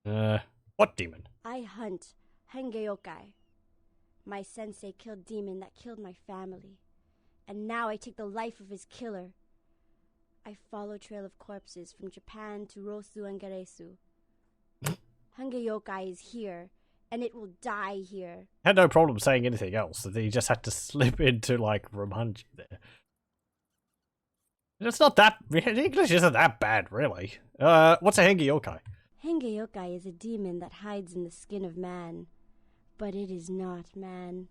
What demon? I hunt Hengeyokai. My sensei killed demon that killed my family. And now I take the life of his killer. I follow trail of corpses from Japan to Rosu and Geresu. Hengeyokai is here, and it will die here. Had no problem saying anything else, that he just had to slip into, like, Romanji there. It's not that... English isn't that bad, really. What's a Hengeyokai? Hengeyokai is a demon that hides in the skin of man. But it is not man.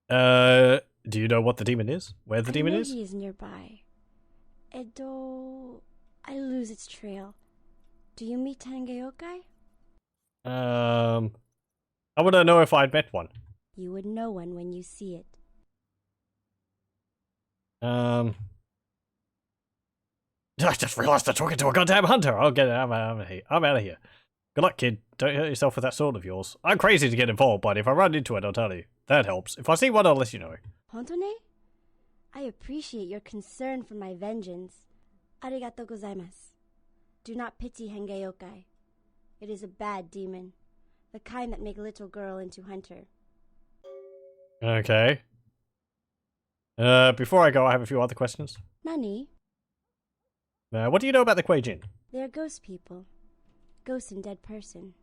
Do you know what the demon is? Where the demon is? He is nearby. Edo... I lose its trail. Do you meet Hengeyokai? I want to know if I'd met one. You would know one when you see it. I just realized I'm talking to a goddamn hunter. I'll get it. I'm out of here. Good luck, kid. Don't hurt yourself with that sword of yours. I'm crazy to get involved, but if I run into it, I'll tell you. That helps. If I see one, I'll let you know. Hontone? I appreciate your concern for my vengeance. Arigatou gozaimasu. Do not pity Hengeyokai. It is a bad demon. The kind that make little girl into hunter. Okay. Before I go, I have a few other questions. Nani? What do you know about the Kuei Jin? They are ghost people. Ghost and dead person.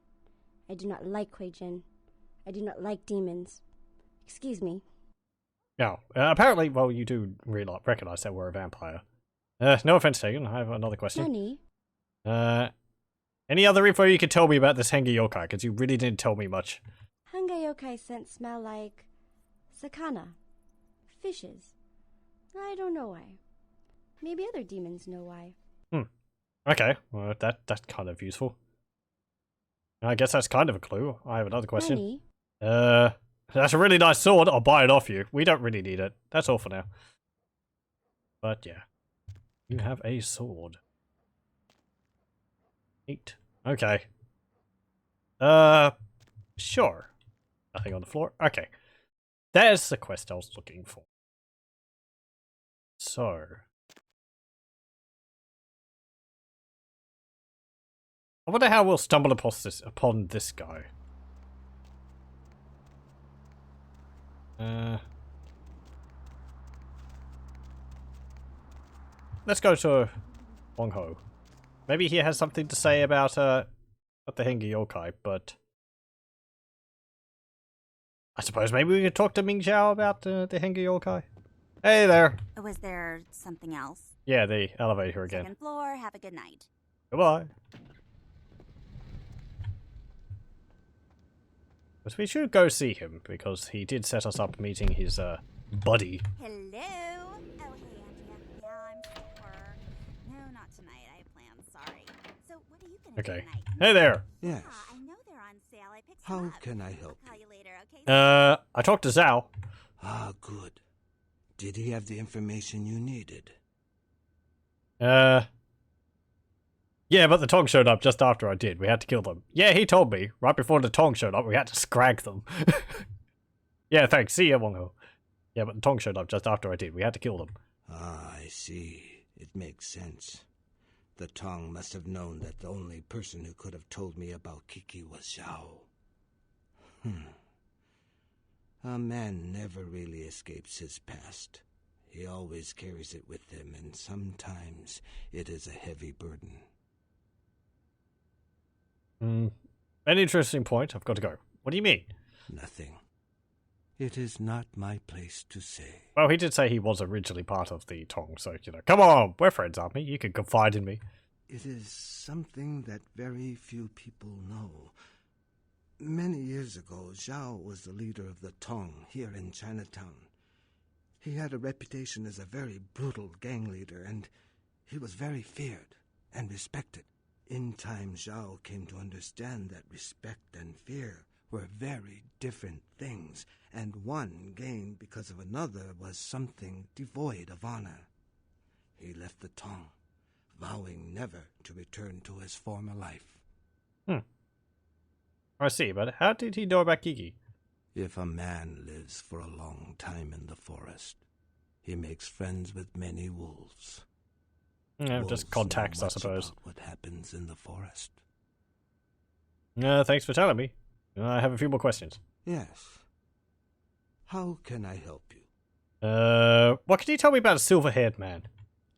I do not like Kuei Jin. I do not like demons. Excuse me. No. Apparently, well, you do really recognize that we're a vampire. No offense taken. I have another question. Nani? Any other info you could tell me about this Hengeyokai? Because you really didn't tell me much. Hengeyokai scent smell like... sakana. Fishes. I don't know why. Maybe other demons know why. Okay, well, that's kind of useful. I guess that's kind of a clue. I have another question. Nani? That's a really nice sword. I'll buy it off you. We don't really need it. That's all for now. But yeah. You have a sword. Neat. Okay. Sure. Nothing on the floor. Okay. There's the quest I was looking for. So... I wonder how we'll stumble upon this guy. Let's go to Wong Ho. Maybe he has something to say about the Hengeyokai, but I suppose maybe we could talk to Ming Xiao about the Hengeyokai. Hey there. Was there something else? Yeah, the elevator again. Second floor. Have a good night. Goodbye. But we should go see him, because he did set us up meeting his, buddy. Hello? Oh, hey, Andrea. Yeah, I'm super. No, not tonight. I have plans. Sorry. So, what are you gonna do Okay. tonight? Hey there! Yes. I know they're on sale pick some How up. can I help I'll call you? you later, okay? I talked to Zhao. Ah, good. Did he have the information you needed? Yeah, but the Tong showed up just after I did. We had to kill them. Yeah, he told me. Right before the Tong showed up, we had to scrag them. Yeah, thanks. See ya, Wongo. Yeah, but the Tong showed up just after I did. We had to kill them. Ah, I see. It makes sense. The Tong must have known that the only person who could have told me about Kiki was Zhao. A man never really escapes his past. He always carries it with him, and sometimes it is a heavy burden. An interesting point. I've got to go. What do you mean? Nothing. It is not my place to say. Well, he did say he was originally part of the Tong, so, come on, we're friends, aren't we? You can confide in me. It is something that very few people know. Many years ago, Zhao was the leader of the Tong here in Chinatown. He had a reputation as a very brutal gang leader, and he was very feared and respected. In time, Zhao came to understand that respect and fear were very different things, and one gained because of another was something devoid of honor. He left the Tong, vowing never to return to his former life. I see, but how did he know about Kiki? If a man lives for a long time in the forest, he makes friends with many wolves. Yeah, Wolves just contacts, know I much suppose. about what happens in the forest. Thanks for telling me. I have a few more questions. Yes. How can I help you? What can you tell me about a silver-haired man?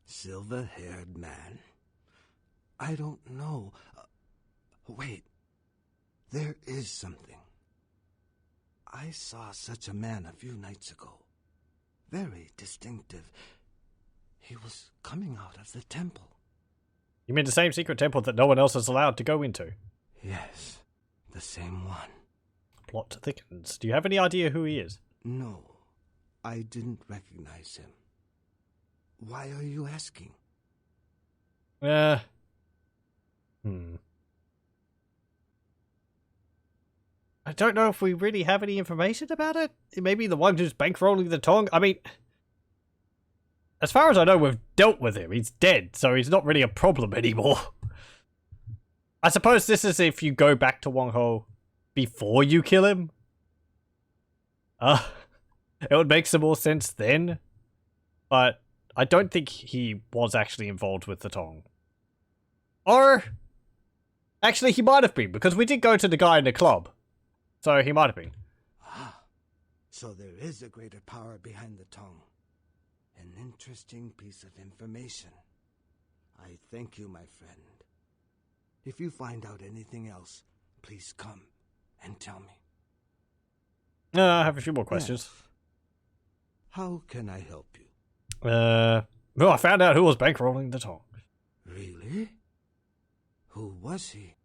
Silver-haired man? I don't know. Wait. There is something. I saw such a man a few nights ago. Very distinctive. He was coming out of the temple. You mean the same secret temple that no one else is allowed to go into? Yes, the same one. Plot thickens. Do you have any idea who he is? No, I didn't recognize him. Why are you asking? I don't know if we really have any information about it. It may be the one who's bankrolling the Tong. I mean, as far as I know, we've dealt with him. He's dead, so he's not really a problem anymore. I suppose this is if you go back to Wang Ho before you kill him. It would make some more sense then. But I don't think he was actually involved with the Tong. Or, actually he might have been, because we did go to the guy in the club. So he might have been. Ah, so there is a greater power behind the Tong. An interesting piece of information. I thank you, my friend. If you find out anything else, please come and tell me. I have a few more questions. Yes. How can I help you? Well, I found out who was bankrolling the Tong. Really? Who was he?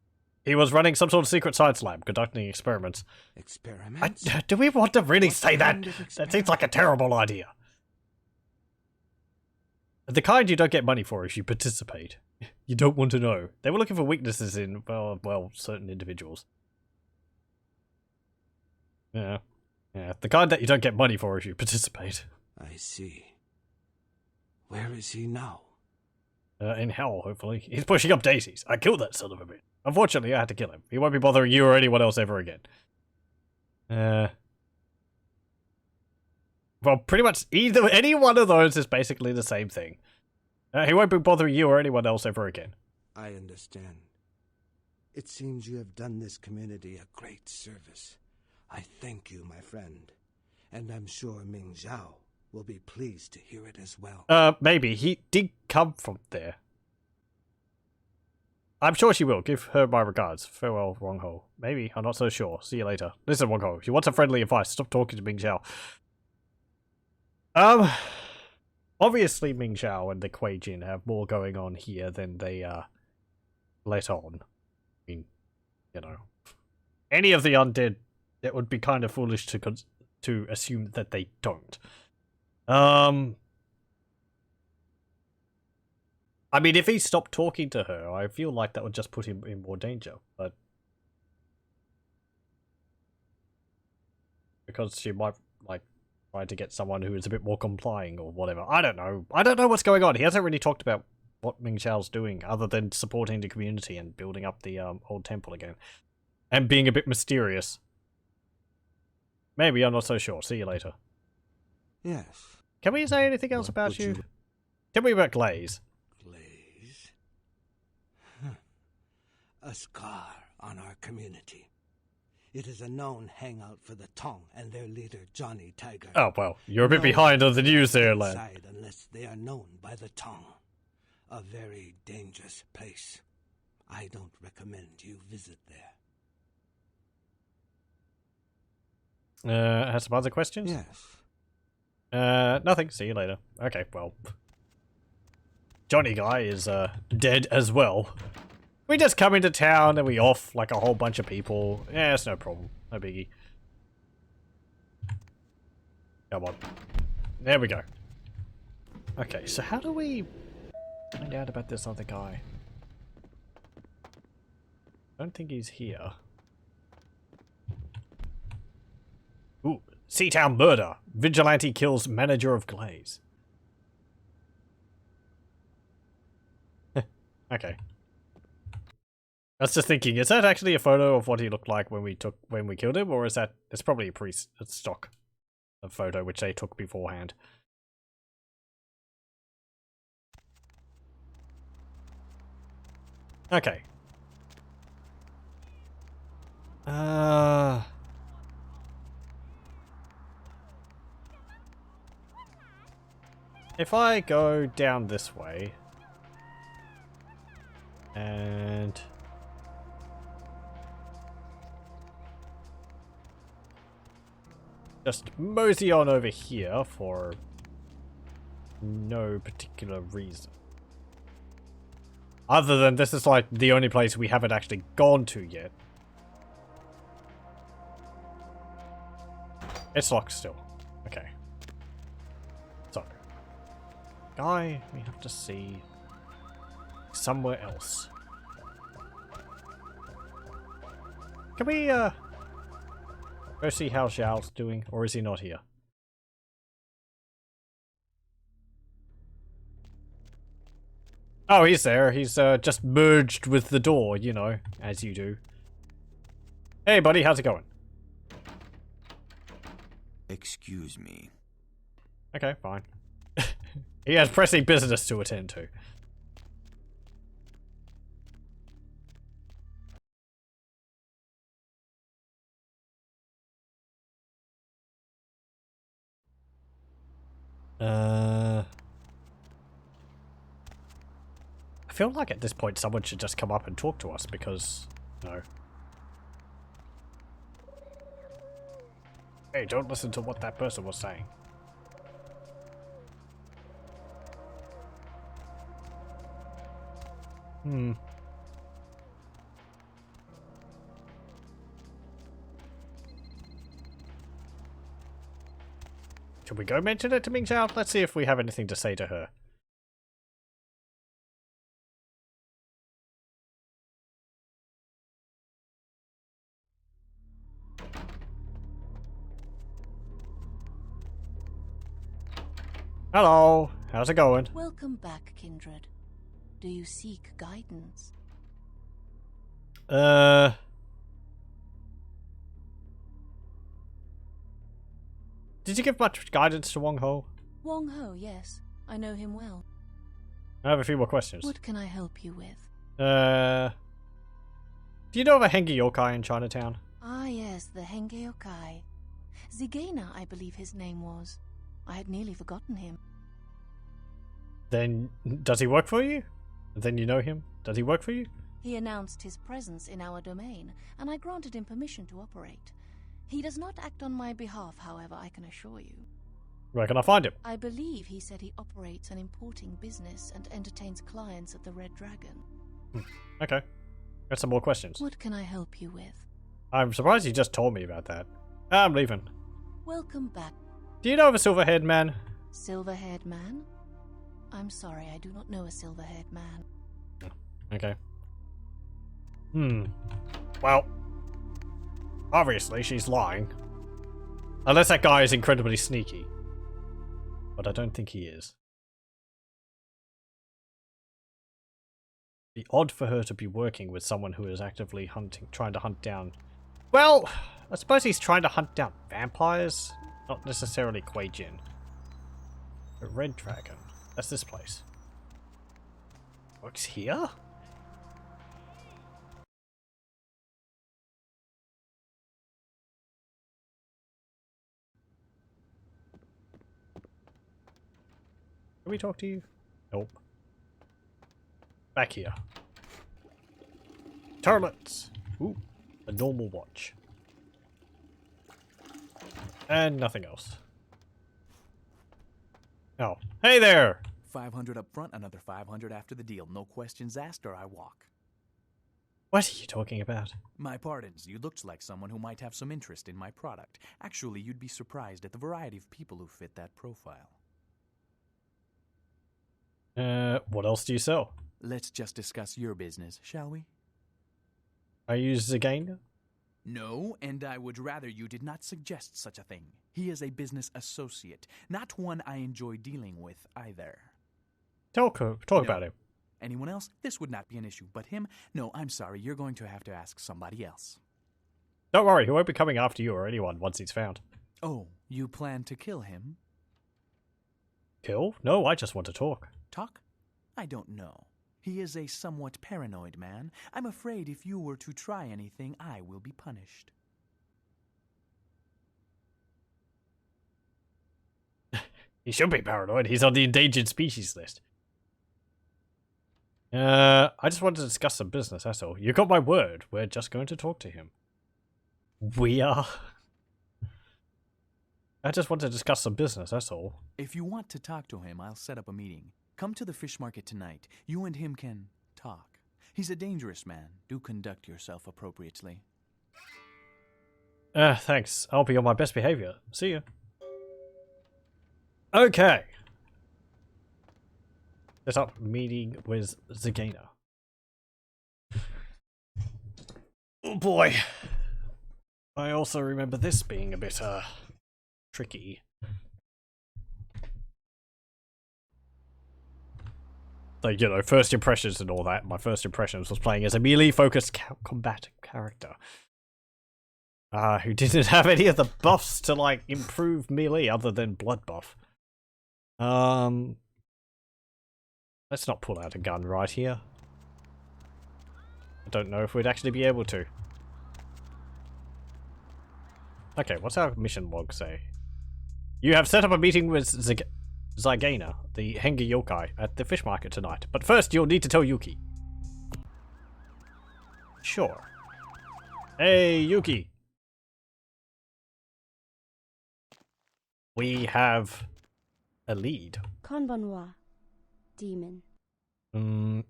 He was running some sort of secret science lab, conducting experiments. Experiments? Do we want to really What say that? kind of That seems like a terrible idea. The kind you don't get money for if you participate. You don't want to know. They were looking for weaknesses in, well, certain individuals. Yeah. The kind that you don't get money for if you participate. I see. Where is he now? In hell, hopefully. He's pushing up daisies. I killed that son of a bitch. Unfortunately, I had to kill him. He won't be bothering you or anyone else ever again. Well, pretty much any one of those is basically the same thing. He won't be bothering you or anyone else ever again. I understand. It seems you have done this community a great service. I thank you, my friend. And I'm sure Ming Zhao will be pleased to hear it as well. Maybe. He did come from there. I'm sure she will. Give her my regards. Farewell, Wang Ho. Maybe. I'm not so sure. See you later. Listen, Wang Ho. If you want some friendly advice, stop talking to Ming Zhao. Obviously Ming Zhao and the Kuei Jin have more going on here than they, let on. I mean, any of the undead, it would be kind of foolish to assume that they don't. I mean, if he stopped talking to her, I feel like that would just put him in more danger, but because she might, like, try to get someone who is a bit more complying or whatever. I don't know. I don't know what's going on. He hasn't really talked about what Ming Xiao's doing other than supporting the community and building up the old temple again. And being a bit mysterious. Maybe, I'm not so sure. See you later. Yes. Can we say anything else about you? Tell me about Glaze. Glaze? Huh. A scar on our community. It is a known hangout for the Tong and their leader, Johnny Tiger. Oh, well, you're a bit behind on the news there, lad. Unless they are known by the Tong. A very dangerous place. I don't recommend you visit there. Have some other questions? Yes. Nothing. See you later. Okay, well. Johnny guy is, dead as well. We just come into town and we off like a whole bunch of people. Yeah, it's no problem. No biggie. Come on. There we go. Okay, so how do we find out about this other guy? I don't think he's here. Ooh, Seatown murder. Vigilante kills manager of Glaze. Okay. I was just thinking, is that actually a photo of what he looked like when we killed him, or is that it's probably a stock a photo which they took beforehand? Okay. If I go down this way and just mosey on over here for no particular reason. Other than this is like the only place we haven't actually gone to yet. It's locked still. Okay. So, guy, we have to see somewhere else. Can we, go see how Xiao's doing, or is he not here? Oh, he's there. He's, just merged with the door, you know, as you do. Hey, buddy, how's it going? Excuse me. Okay, fine. He has pressing business to attend to. I feel like at this point someone should just come up and talk to us because, no. Hey, don't listen to what that person was saying. Should we go mention it to Ming Xiao? Let's see if we have anything to say to her. Hello, how's it going? Welcome back, kindred. Do you seek guidance? Did you give much guidance to Wong Ho? Wong Ho, yes. I know him well. I have a few more questions. What can I help you with? Do you know of a Henge Yokai in Chinatown? Ah, yes, the Henge Yokai. Zigena, I believe his name was. I had nearly forgotten him. Then, does he work for you? Then you know him? Does he work for you? He announced his presence in our domain, and I granted him permission to operate. He does not act on my behalf, however, I can assure you. Where can I find him? I believe he said he operates an importing business and entertains clients at the Red Dragon. Okay. Got some more questions. What can I help you with? I'm surprised you just told me about that. I'm leaving. Welcome back. Do you know of a silver-haired man? Silver-haired man? I'm sorry, I do not know a silver-haired man. Okay. Well, obviously she's lying. Unless that guy is incredibly sneaky. But I don't think he is. It'd be odd for her to be working with someone who is actively trying to hunt down... Well, I suppose he's trying to hunt down vampires, not necessarily Kuei Jin. A red dragon. That's this place. Works here? Can we talk to you? Nope. Back here. Turlets! Ooh, a normal watch. And nothing else. Oh, hey there! 500 up front, another 500 after the deal. No questions asked or I walk. What are you talking about? My pardons, you looked like someone who might have some interest in my product. Actually, you'd be surprised at the variety of people who fit that profile. What else do you sell? Let's just discuss your business, shall we? I use Zagaina? No, and I would rather you did not suggest such a thing. He is a business associate, not one I enjoy dealing with either. Talk about him. Anyone else? This would not be an issue, but him? No, I'm sorry, you're going to have to ask somebody else. Don't worry, he won't be coming after you or anyone once he's found. Oh, you plan to kill him? Kill? No, I just want to talk. Talk? I don't know. He is a somewhat paranoid man. I'm afraid if you were to try anything, I will be punished. He should be paranoid. He's on the endangered species list. I just wanted to discuss some business, that's all. You got my word. We're just going to talk to him. We are. I just want to discuss some business, that's all. If you want to talk to him, I'll set up a meeting. Come to the fish market tonight. You and him can talk. He's a dangerous man. Do conduct yourself appropriately. Thanks. I'll be on my best behavior. See ya. Okay. Set up meeting with Zagaina. Oh boy. I also remember this being a bit, tricky. Like, you know, first impressions and all that. My first impressions was playing as a melee-focused combat character. Who didn't have any of the buffs to, like, improve melee other than blood buff. Let's not pull out a gun right here. I don't know if we'd actually be able to. Okay, what's our mission log say? You have set up a meeting with Zagaina, the Hengi yokai, at the fish market tonight. But first, you'll need to tell Yuki. Sure. Hey, Yuki. We have a lead. Konbanwa, demon.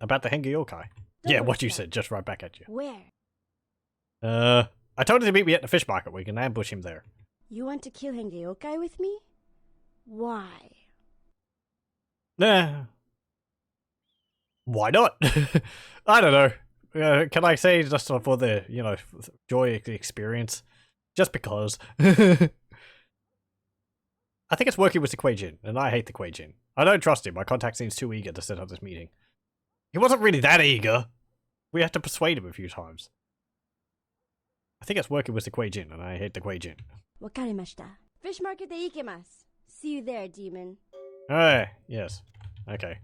About the Hengi yokai. Yeah, what you said, just right back at you. Where? I told her to meet me at the fish market. We can ambush him there. You want to kill Hengi yokai with me? Why? Nah. Why not? I don't know. Can I say just for the, you know, joy of the experience? Just because. I think it's working with the Kuei Jin, and I hate the Kuei Jin. I don't trust him. My contact seems too eager to set up this meeting. He wasn't really that eager. We had to persuade him a few times. I think it's working with the Kuei Jin, and I hate the Kuei Jin. Wakarimashita. Fish market de ikemasu. See you there, demon. Yes. Okay.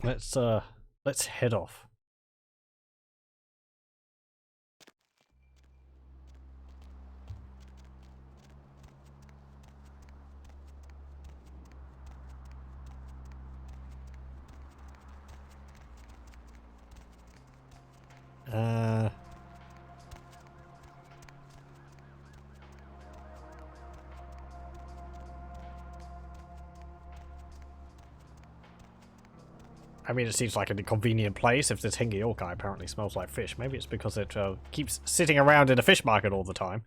Let's head off. I mean, it seems like a convenient place. If this Hengi yokai apparently smells like fish, maybe it's because it keeps sitting around in a fish market all the time.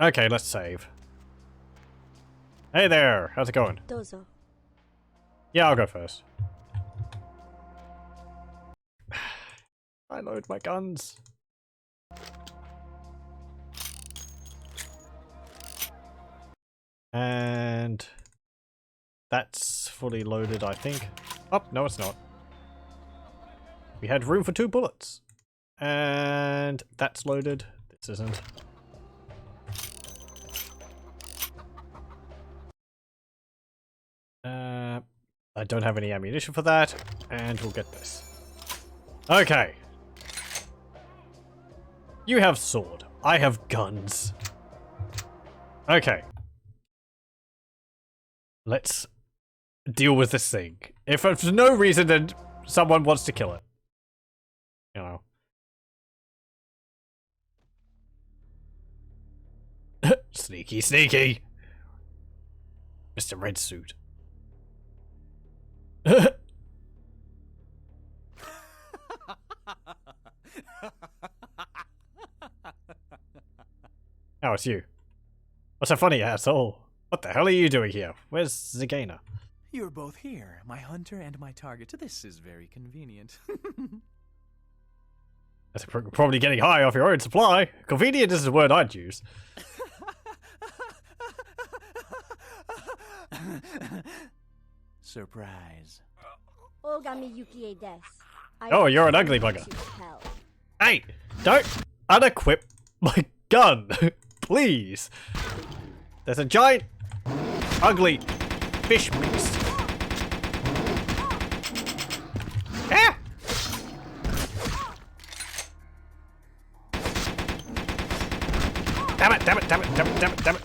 Okay, let's save. Hey there, how's it going? Dozo. Yeah, I'll go first. I load my guns. And that's fully loaded, I think. Oh, no it's not. We had room for 2 bullets. And that's loaded. This isn't. I don't have any ammunition for that, and we'll get this. Okay. You have sword. I have guns. Okay. Let's deal with this thing. If for no reason, then someone wants to kill it. You know. Sneaky, sneaky. Mr. Red Suit. Oh, it's you. What's so funny, asshole? What the hell are you doing here? Where's Zigana? You're both here, my hunter and my target. This is very convenient. That's probably getting high off your own supply. Convenient is the word I'd use. Surprise. Oh, you're an ugly bugger. Hey, don't unequip my gun, please. There's a giant, ugly fish beast. Ah! Damn it, damn it, damn it, damn it, damn it, damn it.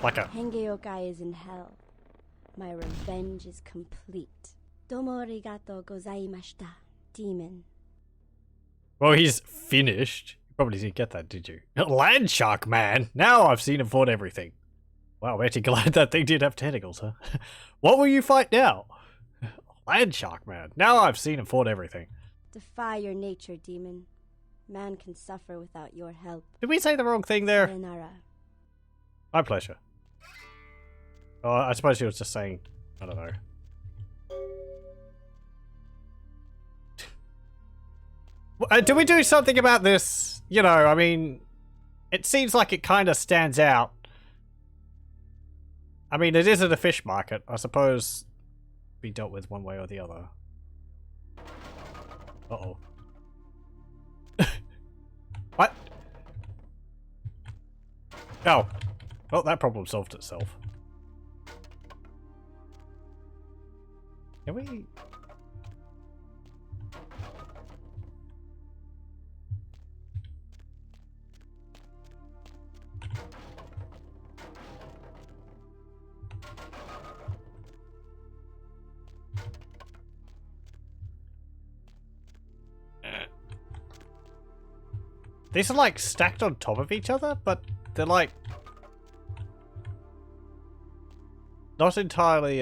Like a... Hengeyokai is in hell. My revenge is complete. Domo arigato gozaimashita, demon. Well, he's finished. You probably didn't get that, did you? Land Shark Man! Now I've seen and fought everything. Wow, actually glad that thing did have tentacles, huh? What will you fight now? Land Shark Man. Now I've seen and fought everything. Defy your nature, demon. Man can suffer without your help. Did we say the wrong thing there? Sayonara. My pleasure. Oh, I suppose she was just saying, I don't know. Do we do something about this? You know, I mean, it seems like it kind of stands out. I mean, it isn't a fish market. I suppose be dealt with one way or the other. Uh-oh. What? Oh. Well, that problem solved itself. Can we... These are like stacked on top of each other, but they're like not entirely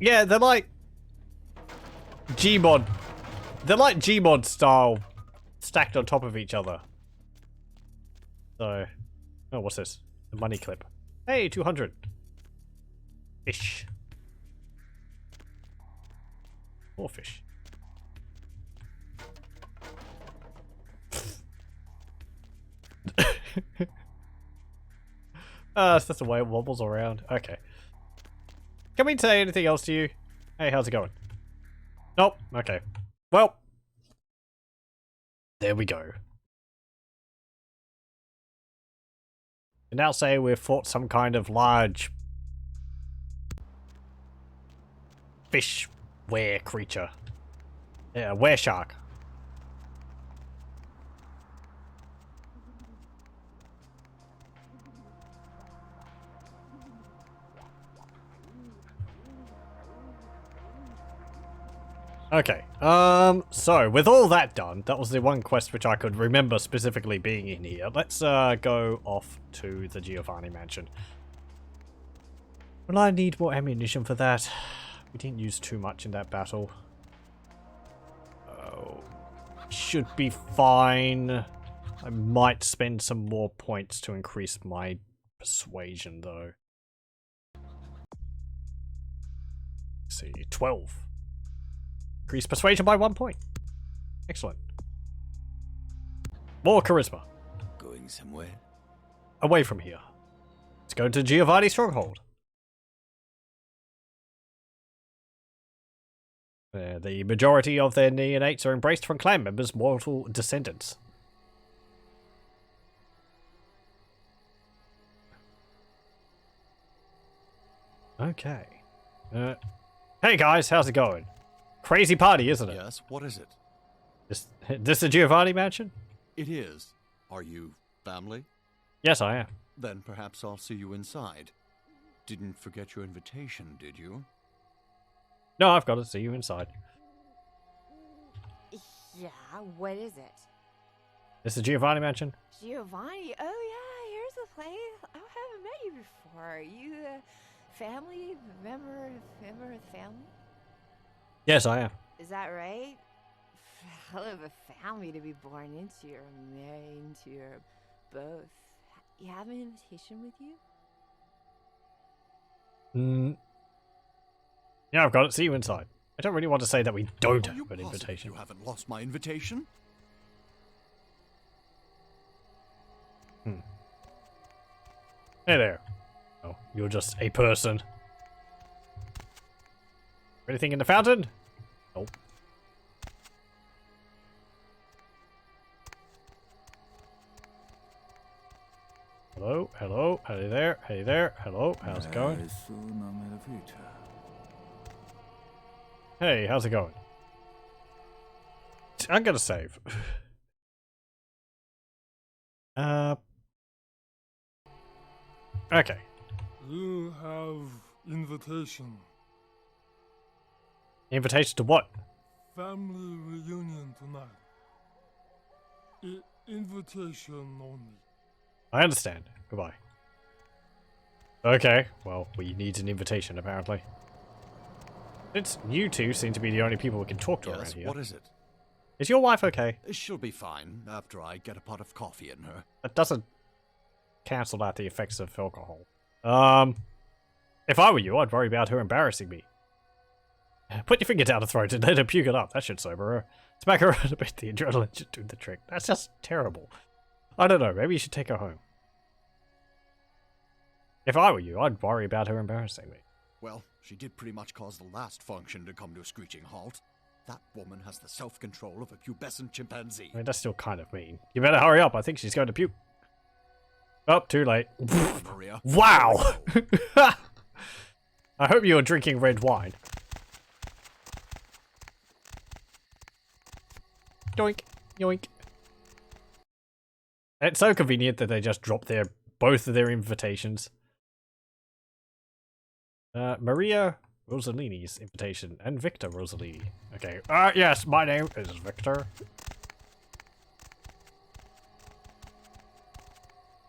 yeah, they're like Gmod. They're like Gmod style stacked on top of each other. So, oh, what's this? The money clip. Hey, 200. Fish. More fish. It's just the way it wobbles around. Okay. Can we say anything else to you? Hey, how's it going? Nope. Okay. Well. There we go. And now say we've fought some kind of large fish were creature. Yeah, were shark. Okay, so with all that done, that was the one quest which I could remember specifically being in here. Let's go off to the Giovanni mansion. Well, I need more ammunition for that. We didn't use too much in that battle. Oh. should be fine. I might spend some more points to increase my persuasion, though. Let's see, 12. Increase persuasion by 1 point. Excellent. More charisma. Going somewhere? Away from here. Let's go to Giovanni's stronghold. The majority of their neonates are embraced from clan members' mortal descendants. Okay. Hey guys, how's it going? Crazy party, isn't it? Yes, what is it? This the Giovanni mansion? It is. Are you family? Yes, I am. Then perhaps I'll see you inside. Didn't forget your invitation, did you? No, I've got to see you inside. Yeah, what is it? This is Giovanni mansion? Giovanni? Oh yeah, here's the place. I haven't met you before. You family? Member of family? Yes, I am. Is that right? Hell of a family to be born into or married into or both. You have an invitation with you? Yeah, I've got to see you inside. I don't really want to say that we don't Are you have an positive invitation. You haven't lost my invitation? Hey there. Oh, you're just a person. Anything in the fountain? Nope. Hello, hello, hey there, hey there, hello, how's it going? Hey, how's it going? I'm gonna save. Okay. You have invitation. Invitation to what? Family reunion tonight. Invitation only. I understand. Goodbye. Okay, well, we need an invitation, apparently. Since you two seem to be the only people we can talk to around here. What is it? Is your wife okay? She'll be fine after I get a pot of coffee in her. That doesn't cancel out the effects of alcohol. If I were you, I'd worry about her embarrassing me. Put your finger down her throat and let her puke it up. That should sober her. Smack her around a bit, the adrenaline should do the trick. That's just terrible. I don't know, maybe you should take her home. If I were you, I'd worry about her embarrassing me. Well, she did pretty much cause the last function to come to a screeching halt. That woman has the self-control of a pubescent chimpanzee. I mean, that's still kind of mean. You better hurry up, I think she's going to puke. Oh, too late. Maria. Wow! I hope you're drinking red wine. Yoink, yoink. It's so convenient that they just dropped both of their invitations. Maria Rossellini's invitation and Victor Rossellini. Okay. Yes, my name is Victor.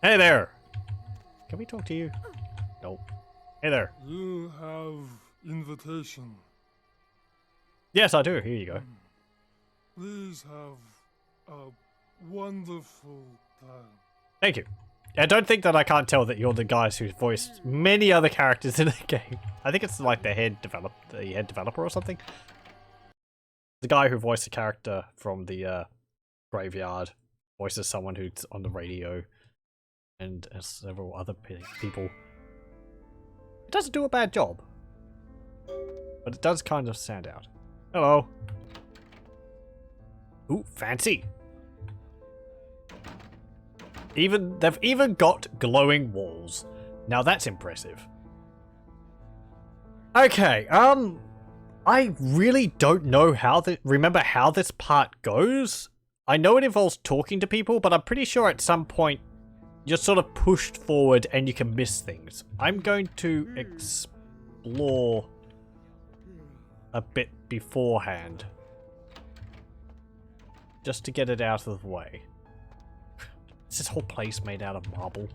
Hey there. Can we talk to you? Nope. Hey there. You have invitation. Yes, I do. Here you go. Please have a wonderful time. Thank you. I don't think that I can't tell that you're the guys who voiced many other characters in the game. I think it's like the head developer or something. The guy who voiced the character from the graveyard voices someone who's on the radio, and several other people. It doesn't do a bad job, but it does kind of stand out. Hello. Ooh, fancy. They've even got glowing walls. Now that's impressive. Okay, I really don't know remember how this part goes. I know it involves talking to people, but I'm pretty sure at some point you're sort of pushed forward and you can miss things. I'm going to explore a bit beforehand, just to get it out of the way. Is this whole place made out of marble?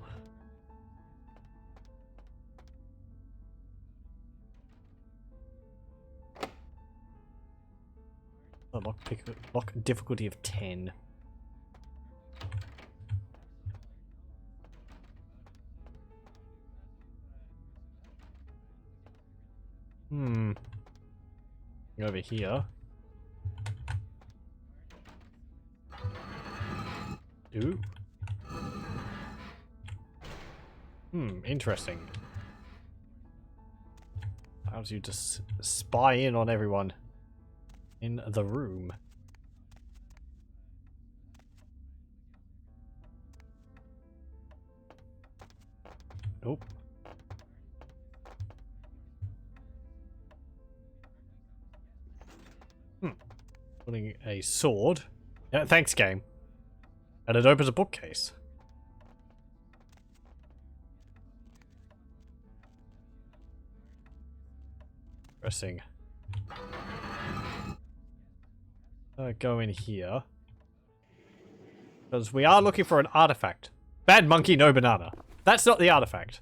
The lock difficulty of 10. Over here. Ooh. Interesting. Allows you to spy in on everyone in the room. Nope. Putting a sword. Yeah, thanks, game. And it opens a bookcase. Interesting. Go in here. Because we are looking for an artifact. Bad monkey, no banana. That's not the artifact.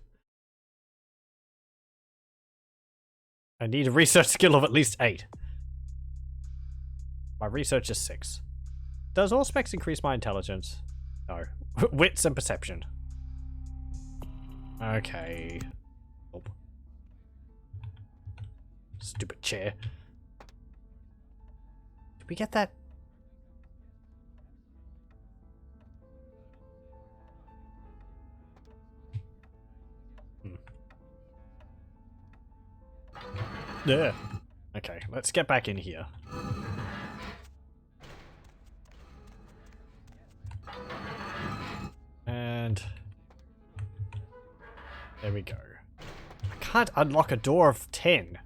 I need a research skill of at least 8. My research is 6. Does all specs increase my intelligence? No. Wits and perception. Okay. Oh. Stupid chair. Did we get that? Yeah. Okay, let's get back in here. And there we go. I can't unlock a door of 10.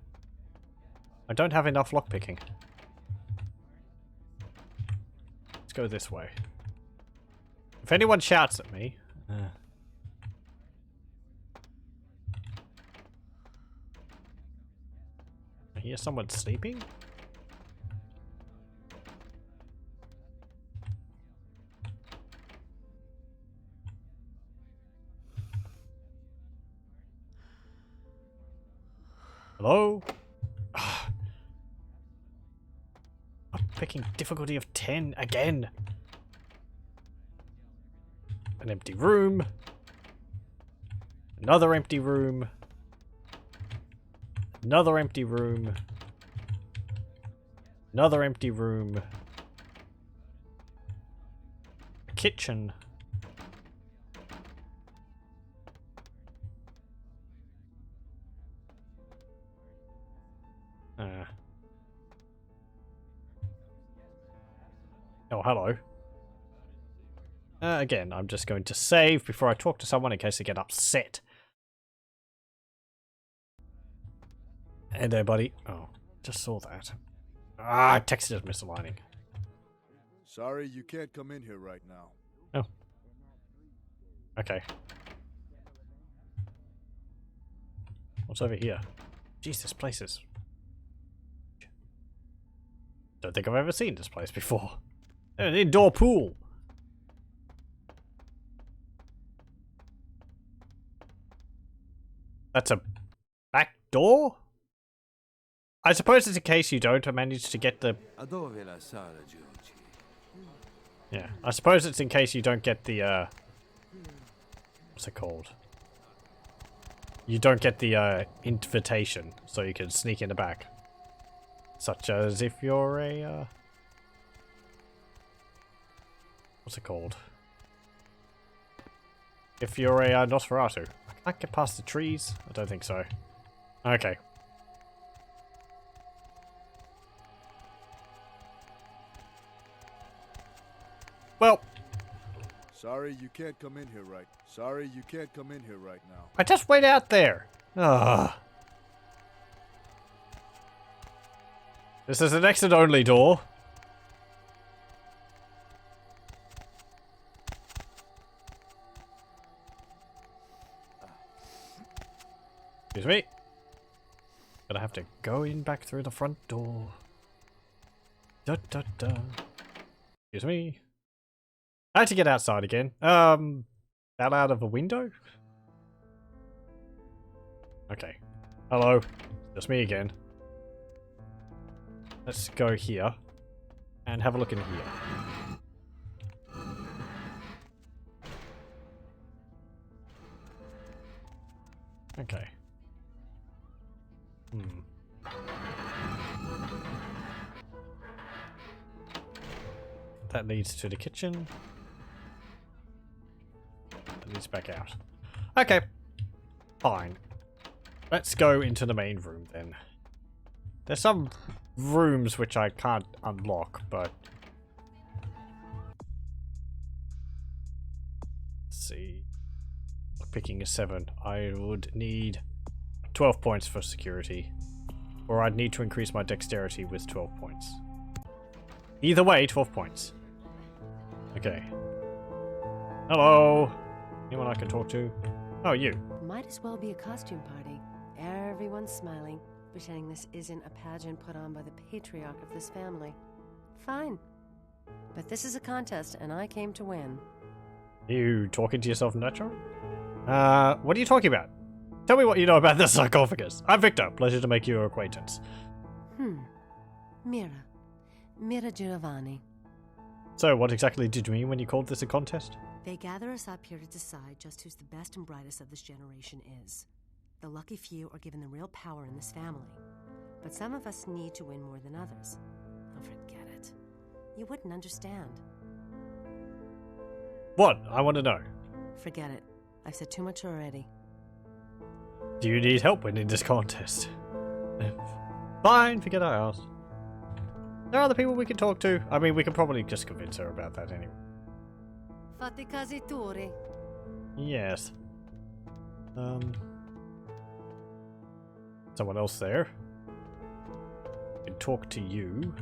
I don't have enough lockpicking. Let's go this way. If anyone shouts at me... I hear someone sleeping? Hello? I'm picking difficulty of 10 again. An empty room. Another empty room. Another empty room. Another empty room. A kitchen. Oh, hello. Again, I'm just going to save before I talk to someone in case they get upset. Hey there, buddy. Oh, just saw that. Ah, text is misaligning. Sorry, you can't come in here right now. Oh. Okay. What's over here? Jeez, this place is... Don't think I've ever seen this place before. An indoor pool. That's a back door? I suppose it's in case you don't manage to get the... Yeah, I suppose it's in case you don't get the, what's it called? You don't get the, invitation, so you can sneak in the back. Such as if you're a, what's it called? If you're a, Nosferatu. I can't get past the trees? I don't think so. Okay. Well. Sorry, you can't come in here right. Sorry, you can't come in here right now. I just went out there. Ugh. This is an exit only door. Excuse me. Gonna have to go in back through the front door. Da da da. Excuse me. I had to get outside again. Fell out of a window? Okay. Hello. Just me again. Let's go here. And have a look in here. Okay. That leads to the kitchen. That leads back out. Okay. Fine. Let's go into the main room then. There's some rooms which I can't unlock, but... Let's see. Picking a 7. I would need 12 points for security. Or I'd need to increase my dexterity with 12 points. Either way, 12 points. Okay. Hello? Anyone I can talk to? Oh, you. Might as well be a costume party. Everyone's smiling, pretending this isn't a pageant put on by the patriarch of this family. Fine. But this is a contest, and I came to win. You talking to yourself naturally? What are you talking about? Tell me what you know about this sarcophagus. I'm Victor. Pleasure to make your acquaintance. Mira Giovanni. So, what exactly did you mean when you called this a contest? They gather us up here to decide just who's the best and brightest of this generation is. The lucky few are given the real power in this family. But some of us need to win more than others. Oh, forget it. You wouldn't understand. What? I want to know. Forget it. I've said too much already. Do you need help winning this contest? Fine, forget I asked. There are other people we can talk to. I mean, we can probably just convince her about that anyway. Fate casi tuoi. Yes. Someone else there. I can talk to you.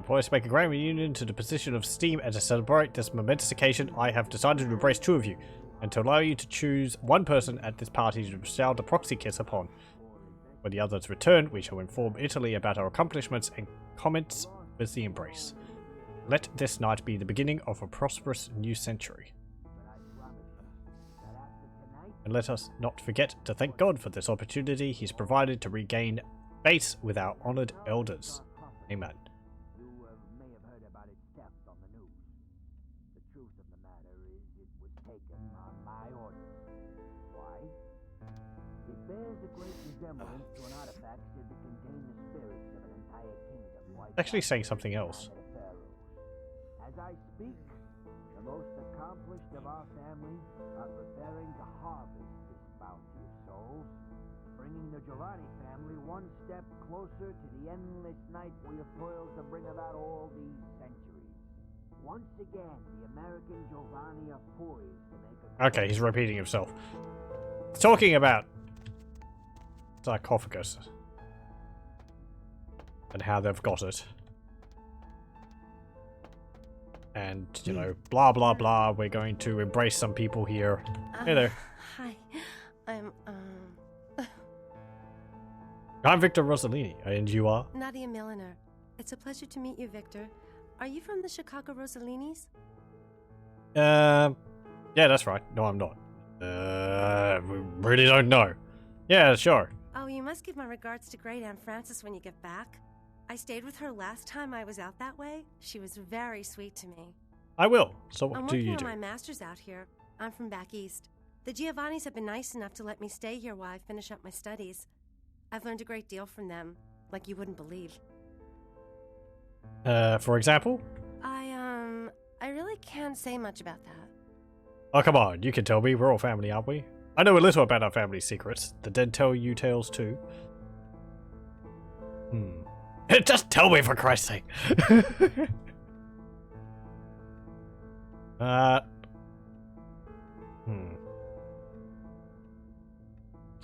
Poised to make a grand reunion to the position of steam, and to celebrate this momentous occasion, I have decided to embrace 2 of you, and to allow you to choose one person at this party to bestow the proxy kiss upon. When the others return, we shall inform Italy about our accomplishments and commence with the embrace. Let this night be the beginning of a prosperous new century. And let us not forget to thank God for this opportunity He's provided to regain base with our honored elders. Amen. Actually saying something else. As I speak, the most accomplished of our family are preparing to harvest this bounty of souls, bringing the Giovanni family one step closer to the endless night we have toiled to bring about all these centuries. Once again, the American Giovanni are poised to make a... Okay, he's repeating himself. Talking about sarcophagus and how they've got it. And, you know, blah blah blah, we're going to embrace some people here. Hey there. Hi. I'm Victor Rossellini, and you are? Nadia Milliner. It's a pleasure to meet you, Victor. Are you from the Chicago Rosselinis? Yeah, that's right. No, I'm not. We really don't know. Yeah, sure. Oh, you must give my regards to Great Aunt Frances when you get back. I stayed with her last time I was out that way. She was very sweet to me. I will. So what I'm do you working do? on my master's out here. I'm from back east. The Giovannis have been nice enough to let me stay here while I finish up my studies. I've learned a great deal from them, like you wouldn't believe. For example? I really can't say much about that. Oh, come on. You can tell me. We're all family, aren't we? I know a little about our family secrets. The dead tell you tales too. Just tell me, for Christ's sake.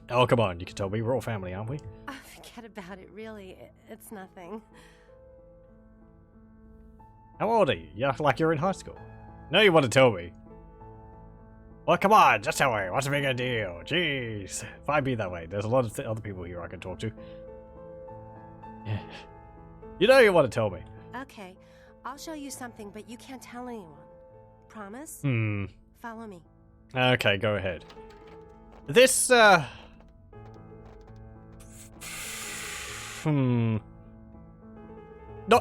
Oh, come on. You can tell me. We're all family, aren't we? Oh, forget about it, really. It's nothing. How old are you? You act like you're in high school. No, you want to tell me. Well, come on. Just tell me. What's a big deal? Jeez. If I be that way, there's a lot of other people here I can talk to. You know you want to tell me. Okay, I'll show you something, but you can't tell anyone. promise? Hmm. Follow me. Okay, go ahead. This, Not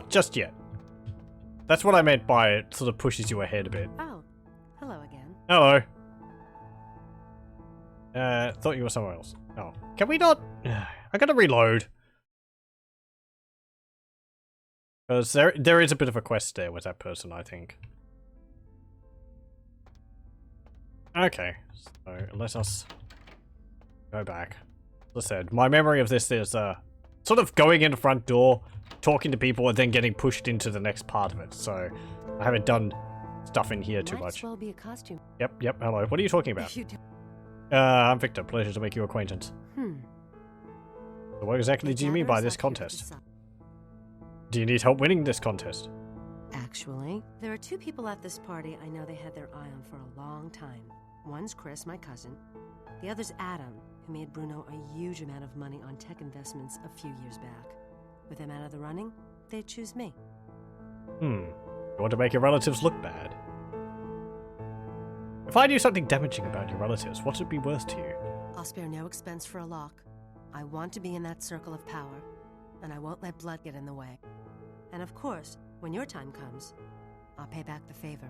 just yet. That's what I meant by it sort of pushes you ahead a bit. Oh, hello again. Hello. Thought you were somewhere else. Oh. Can we not? I gotta reload. Because there is a bit of a quest there with that person, I think. Okay, so let us go back. As I said, my memory of this is sort of going in the front door, talking to people, and then getting pushed into the next part of it. So I haven't done stuff in here too Might much. as well be a costume. Yep, hello. What are you talking about? If you do- I'm Victor. Pleasure to make your acquaintance. Hmm. So what exactly do you mean by this contest? Do you need help winning this contest? Actually, there are two people at this party I know they had their eye on for a long time. One's Chris, my cousin. The other's Adam, who made Bruno a huge amount of money on tech investments a few years back. With him out of the running, they'd choose me. You want to make your relatives look bad? If I knew something damaging about your relatives, what would it be worth to you? I'll spare no expense for a lock. I want to be in that circle of power, and I won't let blood get in the way. And of course, when your time comes, I'll pay back the favor.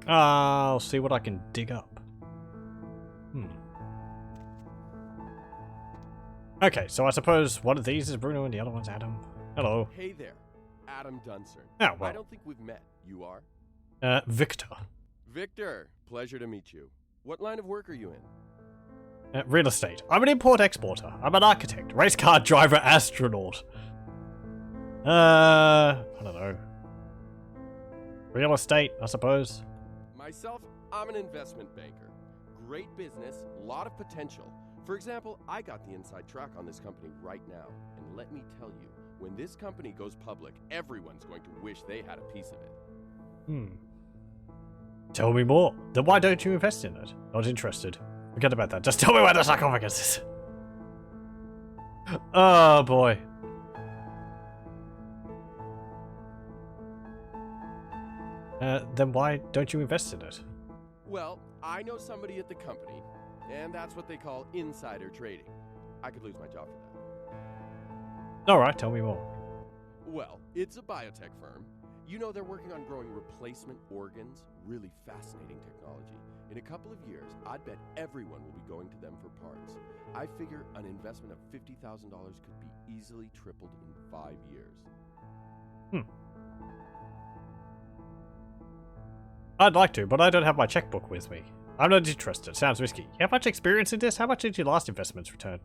I'll see what I can dig up. Okay, so I suppose one of these is Bruno and the other one's Adam. Hello. Hey there, Adam Dunsern. Oh, well. I don't think we've met. You are? Victor. Victor, pleasure to meet you. What line of work are you in? Real estate. I'm an import-exporter. I'm an architect, race car driver, astronaut. I don't know. Real estate, I suppose. Myself, I'm an investment banker. Great business, lot of potential. For example, I got the inside track on this company right now. And let me tell you, when this company goes public, everyone's going to wish they had a piece of it. Tell me more. Then why don't you invest in it? Not interested. Forget about that. Just tell me where the sarcophagus is. Oh boy. Then why don't you invest in it? Well, I know somebody at the company, and that's what they call insider trading. I could lose my job for that. Alright, tell me more. Well, it's a biotech firm. You know, they're working on growing replacement organs. Really fascinating technology. In a couple of years, I'd bet everyone will be going to them for parts. I figure an investment of $50,000 could be easily tripled in 5 years. I'd like to, but I don't have my checkbook with me. I'm not interested. Sounds risky. You have much experience in this? How much did your last investments return?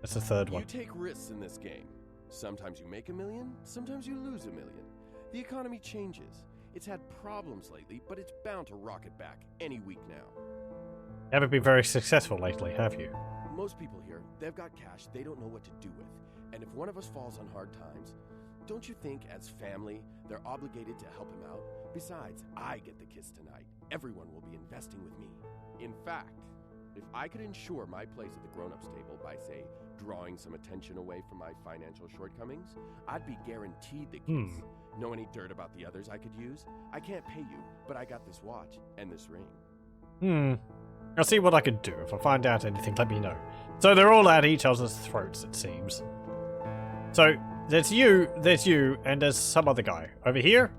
That's the third one. You take risks in this game. Sometimes you make $1 million, sometimes you lose $1 million. The economy changes. It's had problems lately, but it's bound to rocket back any week now. You haven't been very successful lately, have you? Most people here, they've got cash they don't know what to do with. And if one of us falls on hard times, don't you think as family, they're obligated to help him out? Besides, I get the kiss tonight. Everyone will be investing with me. In fact, if I could ensure my place at the grown-ups table by, say, drawing some attention away from my financial shortcomings, I'd be guaranteed the kiss. Know any dirt about the others I could use? I can't pay you, but I got this watch and this ring. I'll see what I can do. If I find out anything, let me know. So they're all at each other's throats, it seems. So, there's you, and there's some other guy. Over here? ...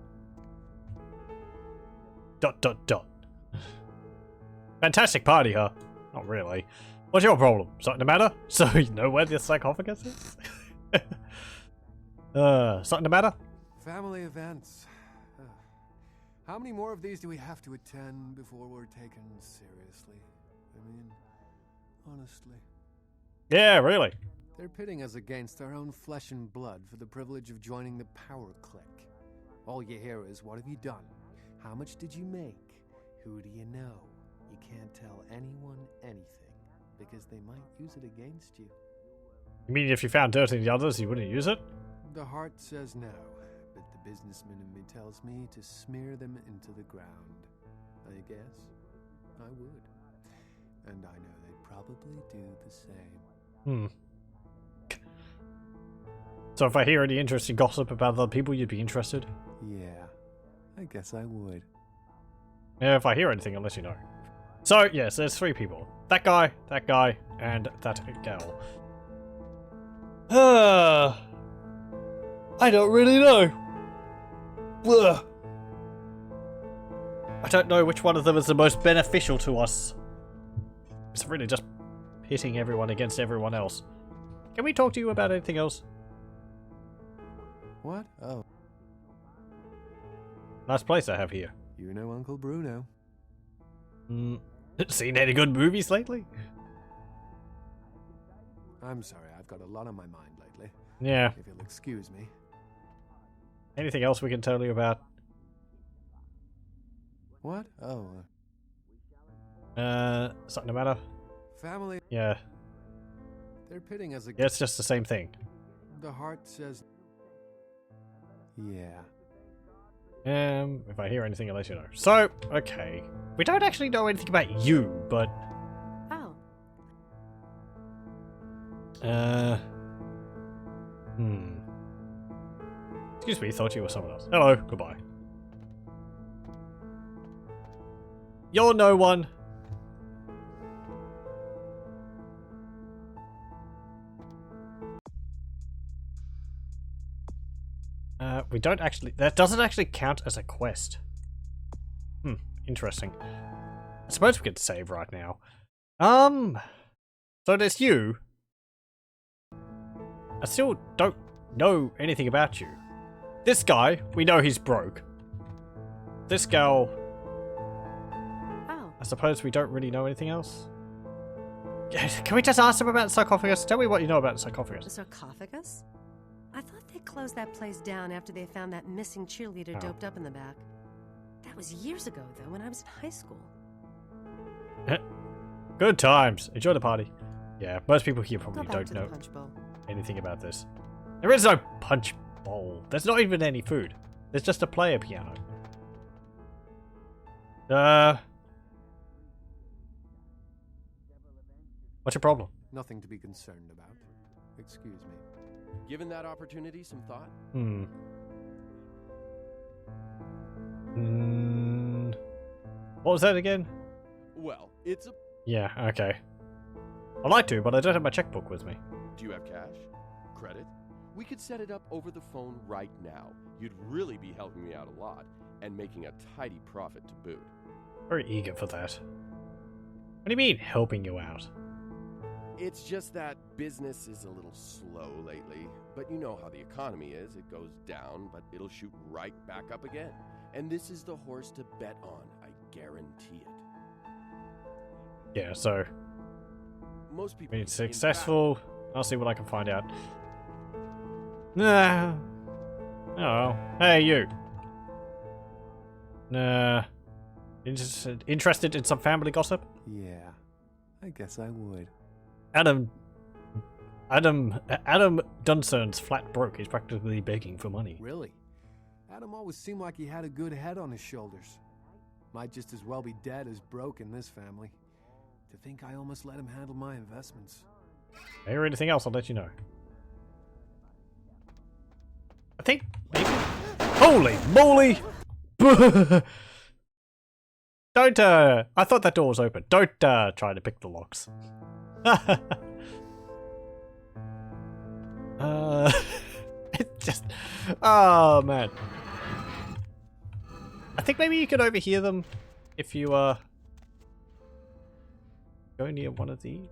Fantastic party, huh? Not really. What's your problem? Something the matter? So you know where the sarcophagus is? Something the matter? Family events. How many more of these do we have to attend before we're taken seriously? I mean, honestly. Yeah, really. They're pitting us against our own flesh and blood for the privilege of joining the power clique. All you hear is, what have you done? How much did you make? Who do you know? You can't tell anyone anything, because they might use it against you. You mean if you found dirt in the others, you wouldn't use it? The heart says no, but the businessman in me tells me to smear them into the ground. I guess I would. And I know they'd probably do the same. So if I hear any interesting gossip about other people, you'd be interested? Yeah, I guess I would. Yeah, if I hear anything, I'll let you know. So, yes, there's 3 people. That guy, and that gal. I don't really know. Ugh. I don't know which one of them is the most beneficial to us. It's really just pitting everyone against everyone else. Can we talk to you about anything else? What? Oh. Nice place I have here. You know Uncle Bruno. Seen any good movies lately? I'm sorry, I've got a lot on my mind lately. Yeah. If you'll excuse me. Anything else we can tell you about? What? Oh. Something the matter? Family. Yeah. They're pitting us against. Yeah, it's just the same thing. The heart says. Yeah. If I hear anything, I'll let you know. So, okay. We don't actually know anything about you, but... Oh. Excuse me, thought you were someone else. Hello, goodbye. You're no one. We don't actually... That doesn't actually count as a quest. Interesting. I suppose we could save right now. So there's you. I still don't know anything about you. This guy, we know he's broke. This gal... Oh. I suppose we don't really know anything else. Can we just ask him about the sarcophagus? Tell me what you know about the sarcophagus. The sarcophagus? I thought they closed that place down after they found that missing cheerleader doped up in the back. That was years ago, though, when I was in high school. Good times. Enjoy the party. Yeah, most people here probably Go back don't to the know punch bowl. anything about this. There is no punch bowl. There's not even any food. There's just a player piano. What's your problem? Nothing to be concerned about. Excuse me. Given that opportunity some thought? What was that again? Well, it's a... Yeah, okay. I'd like to, but I don't have my checkbook with me. Do you have cash? Credit? We could set it up over the phone right now. You'd really be helping me out a lot, and making a tidy profit to boot. Very eager for that. What do you mean, helping you out? It's just that business is a little slow lately, but you know how the economy is. It goes down, but it'll shoot right back up again. And this is the horse to bet on, I guarantee it. Yeah, so... Most people... It's successful. I'll see what I can find out. Nah. Oh. Hey, you. Nah. Interested in some family gossip? Yeah. I guess I would. Adam Dunsern's flat broke. He's practically begging for money. Really? Adam always seemed like he had a good head on his shoulders. Might just as well be dead as broke in this family. To think I almost let him handle my investments. If I hear anything else, I'll let you know. I think... Maybe... Holy moly! Don't, I thought that door was open. Don't, try to pick the locks. It just... Oh, man. I think maybe you can overhear them if you, go near one of these.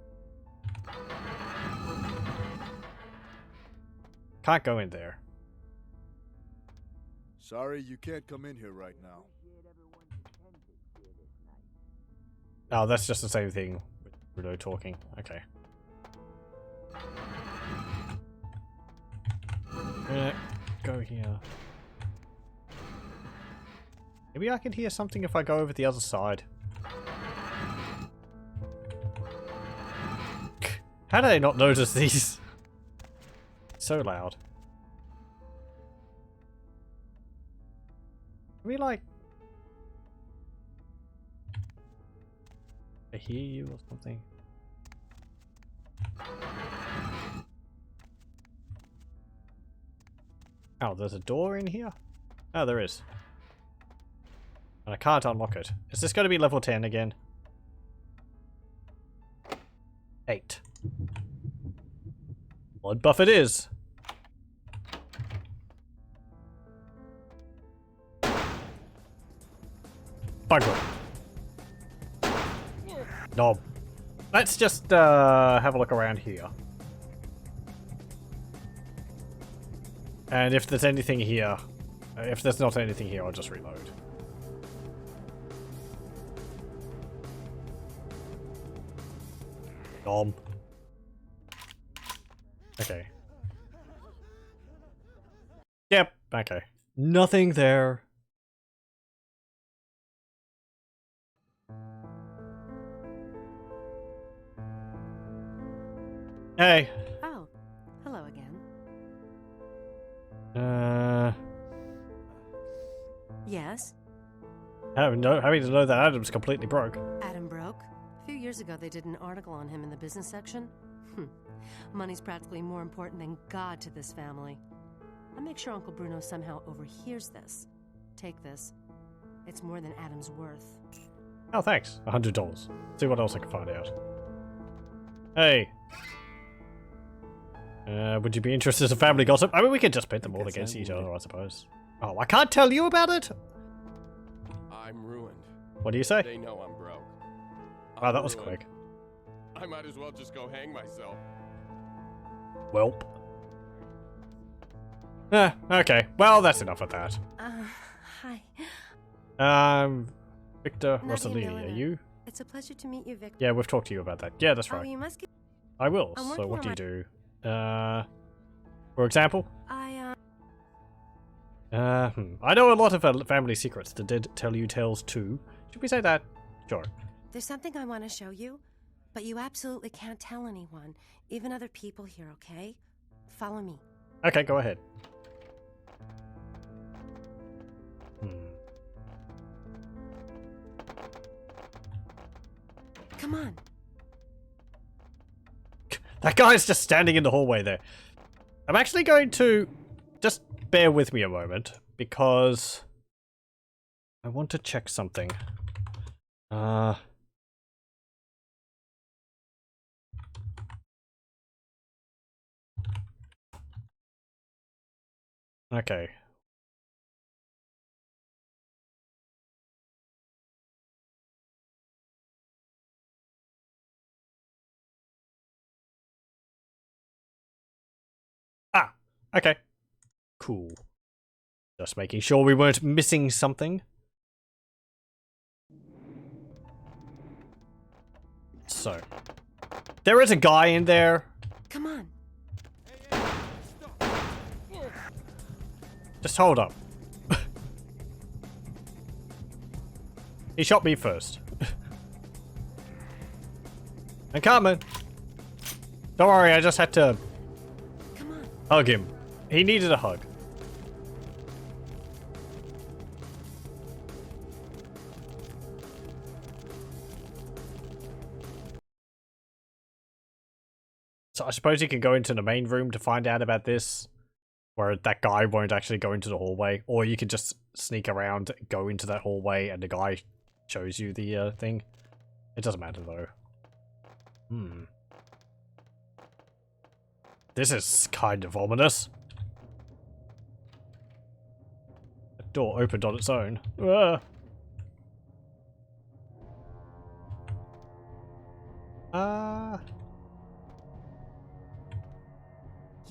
Can't go in there. Sorry, you can't come in here right now. Oh, that's just the same thing with Bruno talking. Okay. Go here. Maybe I can hear something if I go over the other side. How do they not notice these? So loud. Can we like... I hear you or something? Oh, there's a door in here? Oh, there is. And I can't unlock it. Is this going to be level 10 again? 8. Blood buff it is. Bugger. Knob. Let's just have a look around here. And if there's anything here, if there's not anything here, I'll just reload. Nom. Okay. Yep, okay. Nothing there. Hey. Oh, hello again. Yes? Having to know that Adam's completely broke. Adam broke? A few years ago they did an article on him in the business section. Money's practically more important than God to this family. I'll make sure Uncle Bruno somehow overhears this. Take this. It's more than Adam's worth. Oh, thanks. $100. See what else I can find out. Hey. Would you be interested in family gossip? I mean, we could just pit them all against each other, I suppose. Oh, I can't tell you about it? I'm ruined. What do you say? They know I'm broke. Wow, that was quick. I might as well just go hang myself. Welp. Okay. Well, that's enough of that. Hi. Victor Nadia Rossellini, Milner. are you? It's a pleasure to meet you, Victor. Yeah, we've talked to you about that. Yeah, that's right. Oh, you must get... I will. I'm So working what on do you do? For example? I know a lot of family secrets. The dead tell you tales too. Should we say that? Sure. There's something I want to show you, but you absolutely can't tell anyone, even other people here, okay? Follow me. Okay, go ahead. Come on. That guy's just standing in the hallway there. I'm actually going to just bear with me a moment because I want to check something. Okay. Ah, okay. Cool. Just making sure we weren't missing something. So, there is a guy in there. Come on. Just hold up. He shot me first. I'm coming. Don't worry, I just had to hug him. He needed a hug. So I suppose you can go into the main room to find out about this, where that guy won't actually go into the hallway, or you can just sneak around, go into that hallway, and the guy shows you the thing. It doesn't matter though. This is kind of ominous. The door opened on its own. You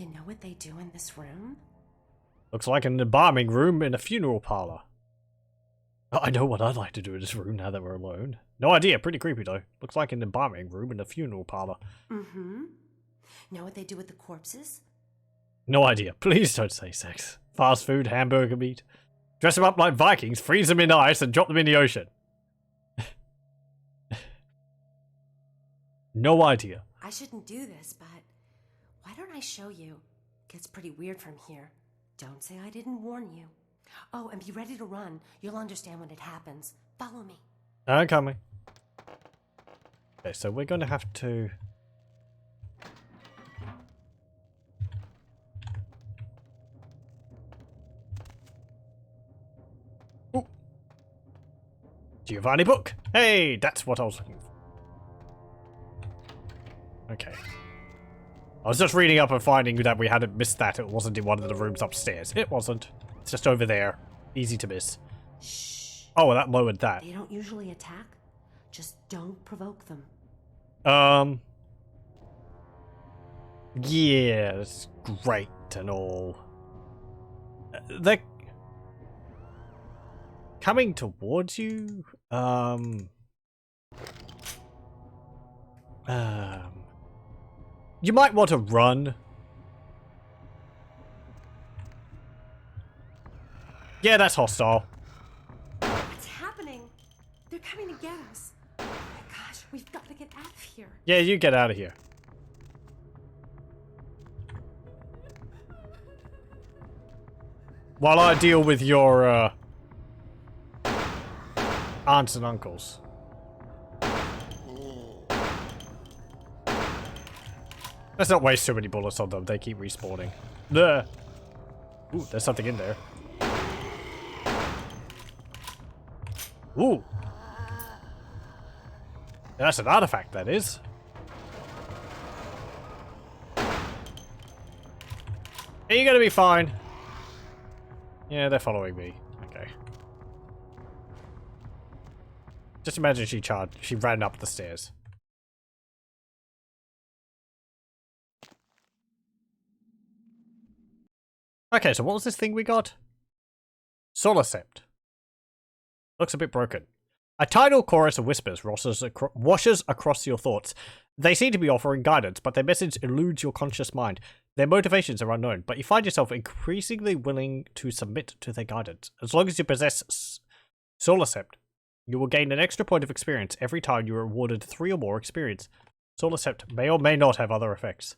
know what they do in this room? Looks like an embalming room in a funeral parlor. I know what I'd like to do in this room now that we're alone. No idea, pretty creepy though. Looks like an embalming room in a funeral parlor. Mm-hmm. Know what they do with the corpses? No idea. Please don't say sex. Fast food, hamburger meat. Dress them up like Vikings, freeze them in ice, and drop them in the ocean. No idea. I shouldn't do this, but why don't I show you? Gets pretty weird from here. Don't say I didn't warn you. Oh, and be ready to run. You'll understand when it happens. Follow me. I'm coming. Okay, so we're going to have to... Giovanni book! Hey, that's what I was looking for. Okay. I was just reading up and finding that we hadn't missed that. It wasn't in one of the rooms upstairs. It wasn't. It's just over there. Easy to miss. Shh. Oh, well, that lowered that. They don't usually attack. Just don't provoke them. Yeah, that's great and all. They're coming towards you. You might want to run. Yeah, that's hostile. What's happening? They're coming to get us. Oh my gosh, we've got to get out of here. Yeah, you get out of here. While I deal with your, aunts and uncles. Let's not waste too many bullets on them. They keep respawning. There. Ooh, there's something in there. Ooh. That's an artifact, that is. Are you gonna be fine? Yeah, they're following me. Okay. Just imagine she ran up the stairs. Okay, so what was this thing we got? Solacept. Looks a bit broken. A tidal chorus of whispers washes across your thoughts. They seem to be offering guidance, but their message eludes your conscious mind. Their motivations are unknown, but you find yourself increasingly willing to submit to their guidance. As long as you possess Solacept, you will gain an extra point of experience every time you are awarded 3 or more experience. Solacept may or may not have other effects.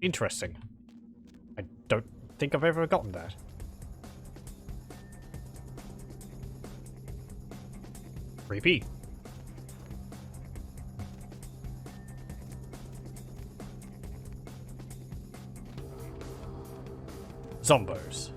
Interesting. I don't think I've ever gotten that. Creepy. Zombos.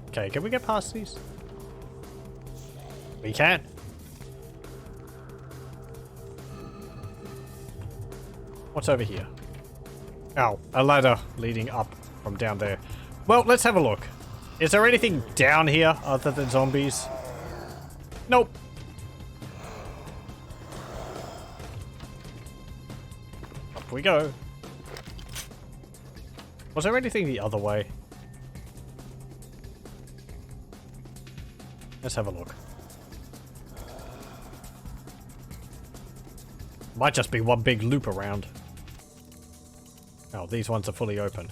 Okay, can we get past these? We can. What's over here? Oh, a ladder leading up from down there. Well, let's have a look. Is there anything down here other than zombies? Nope. Up we go. Was there anything the other way? Let's have a look. Might just be one big loop around. Oh, these ones are fully open.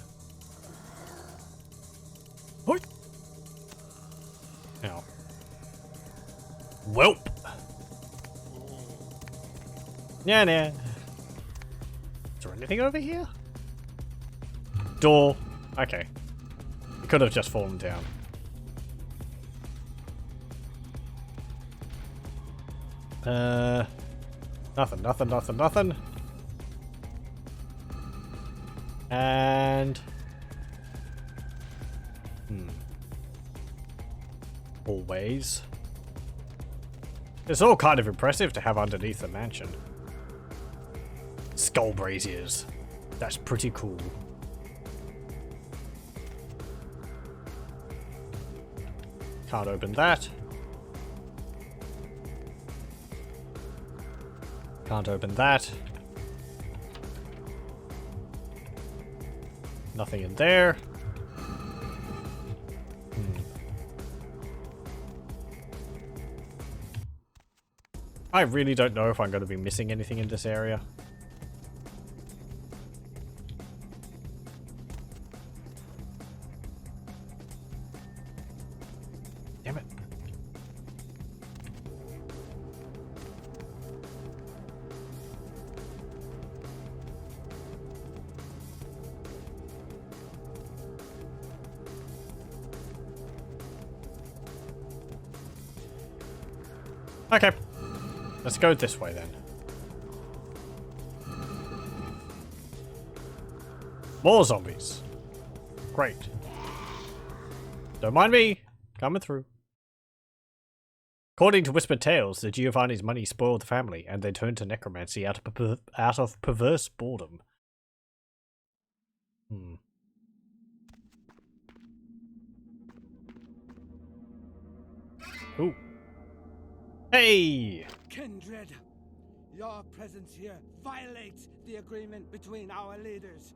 Hoi! Ow. Welp! Yeah, nah. Is there anything over here? Door. Okay. It could have just fallen down. Nothing, nothing, nothing, nothing. And... Always. It's all kind of impressive to have underneath the mansion. Skull braziers. That's pretty cool. Can't open that. Can't open that. Nothing in there. I really don't know if I'm going to be missing anything in this area. Damn it. Okay. Let's go this way then. More zombies. Great. Don't mind me. Coming through. According to whispered tales, the Giovanni's money spoiled the family, and they turned to necromancy out of perverse boredom. Ooh. Hey! Kindred, your presence here violates the agreement between our leaders.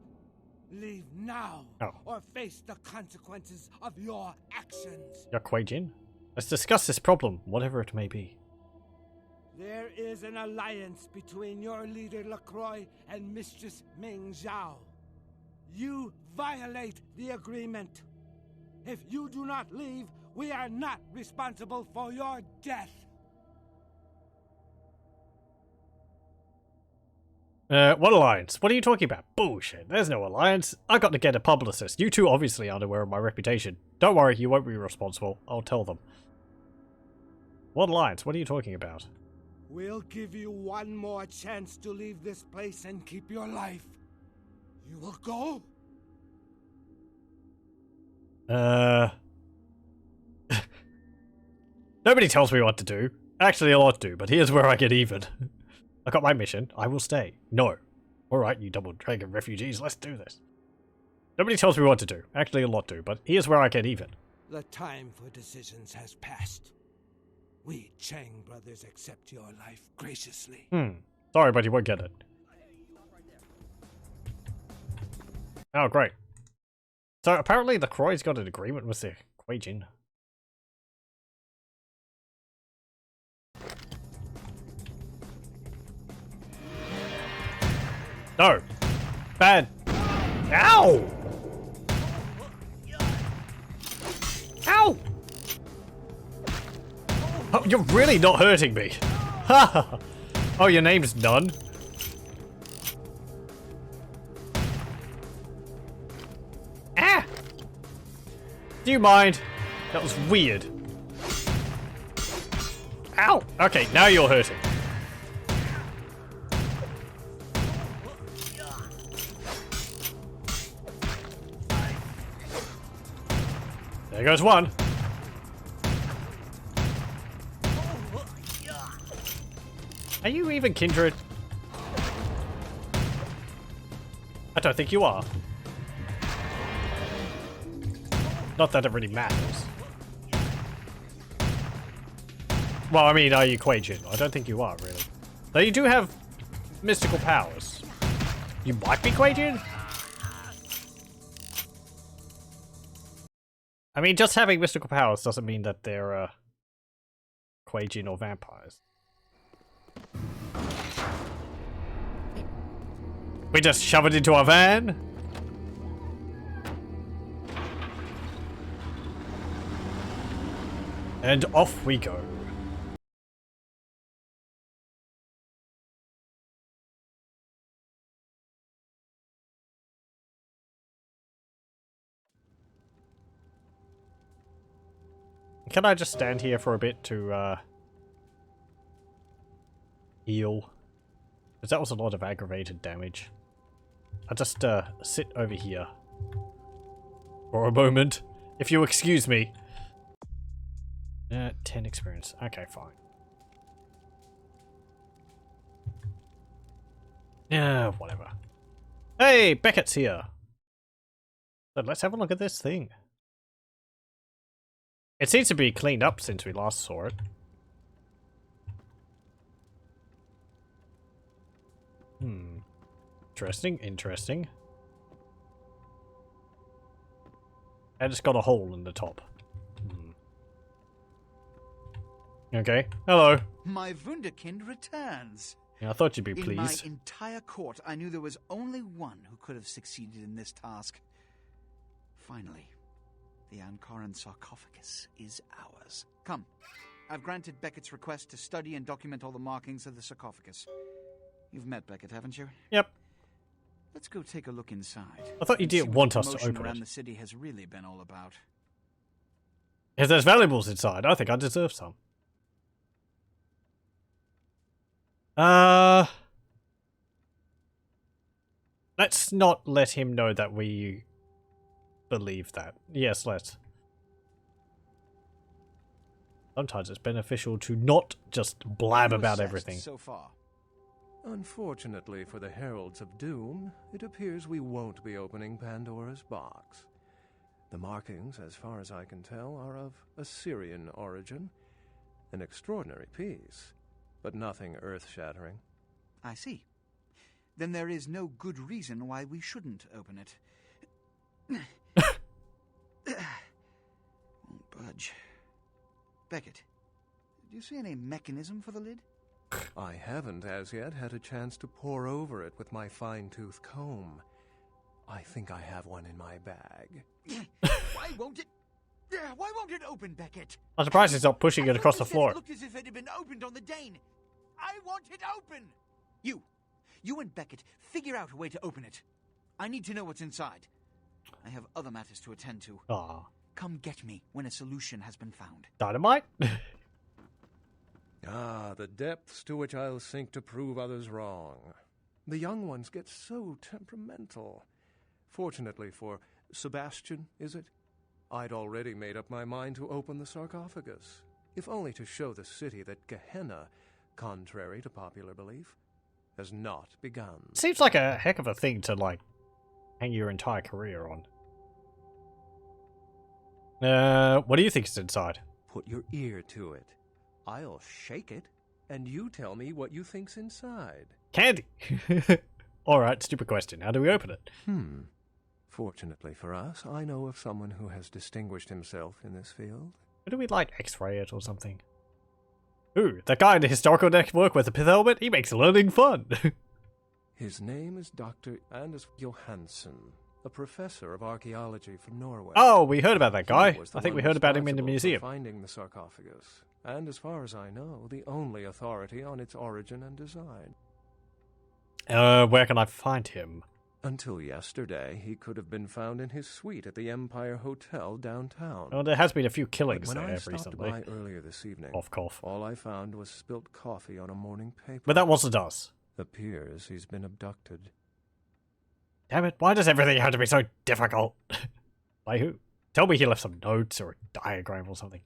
Leave now, or face the consequences of your actions. You're Kuei Jin? Let's discuss this problem, whatever it may be. There is an alliance between your leader LaCroix and Mistress Ming Zhao. You violate the agreement. If you do not leave, we are not responsible for your death. What alliance? What are you talking about? Bullshit. There's no alliance. I got to get a publicist. You two obviously aren't aware of my reputation. Don't worry, you won't be responsible. I'll tell them. What alliance? What are you talking about? We'll give you one more chance to leave this place and keep your life. You will go? Nobody tells me what to do. Actually, a lot do, but here's where I get even. I got my mission. I will stay. No. Alright, you double dragon refugees, let's do this. Nobody tells me what to do. Actually, a lot do, but here's where I get even. The time for decisions has passed. We Chang brothers accept your life graciously. Sorry, but you won't get it. Oh, great. So apparently the Croy's got an agreement with the Kuei Jin. No. Bad. Ow! Ow! Oh, you're really not hurting me. Ha! Oh, your name's None. Ah! Do you mind? That was weird. Ow! Okay, now you're hurting. There goes one. Are you even kindred? I don't think you are. Not that it really matters. Well, I mean, are you Kuei Jin? I don't think you are, really. Though you do have mystical powers. You might be Kuei Jin? I mean, just having mystical powers doesn't mean that they're, Kuei Jin or vampires. We just shove it into our van? And off we go. Can I just stand here for a bit to, heal? Because that was a lot of aggravated damage. I'll just, sit over here. For a moment. If you excuse me. 10 experience. Okay, fine. Yeah, whatever. Hey, Beckett's here. So let's have a look at this thing. It seems to be cleaned up since we last saw it. Interesting, interesting. And it's got a hole in the top. Okay, hello. My Wunderkind returns. Yeah, I thought you'd be pleased. In my entire court, I knew there was only one who could have succeeded in this task. Finally, the Ankaran sarcophagus is ours. Come, I've granted Beckett's request to study and document all the markings of the sarcophagus. You've met Beckett, haven't you? Yep. Let's go take a look inside. I thought you didn't want us to open around it. The city has really been all about. If there's valuables inside, I think I deserve some. Let's not let him know that we believe that. Yes, let's. Sometimes it's beneficial to not just blab about everything. So far. Unfortunately for the Heralds of Doom, it appears we won't be opening Pandora's box. The markings, as far as I can tell, are of Assyrian origin. An extraordinary piece, but nothing earth-shattering. I see. Then there is no good reason why we shouldn't open it. Won't budge. Beckett, do you see any mechanism for the lid? I haven't as yet had a chance to pore over it with my fine-tooth comb. I think I have one in my bag. Why won't it open, Beckett? I'm surprised he's not pushing it across the floor. It looked as if it had been opened on the Dane. I want it open! You and Beckett, figure out a way to open it. I need to know what's inside. I have other matters to attend to. Come get me when a solution has been found. Dynamite? The depths to which I'll sink to prove others wrong. The young ones get so temperamental. Fortunately for Sebastian, is it? I'd already made up my mind to open the sarcophagus, if only to show the city that Gehenna, contrary to popular belief, has not begun. Seems like a heck of a thing to, like, hang your entire career on. What do you think is inside? Put your ear to it. I'll shake it, and you tell me what you think's inside. Candy! Alright, stupid question. How do we open it? Fortunately for us, I know of someone who has distinguished himself in this field. What do we, like, x-ray it or something? Ooh, that guy in the historical network with the pith helmet, he makes learning fun! His name is Dr. Anders Johansson, a professor of archaeology from Norway. Oh, we heard about that guy. I think we heard about him in the museum. Finding the sarcophagus, and as far as I know, the only authority on its origin and design. Where can I find him? Until yesterday, he could have been found in his suite at the Empire Hotel downtown. Oh, there has been a few killings when there I stopped recently. by earlier this evening, Cough. all I found was spilt coffee on a morning paper. But that wasn't us. Appears he's been abducted. Damn it, why does everything have to be so difficult? By who? Tell me he left some notes or a diagram or something.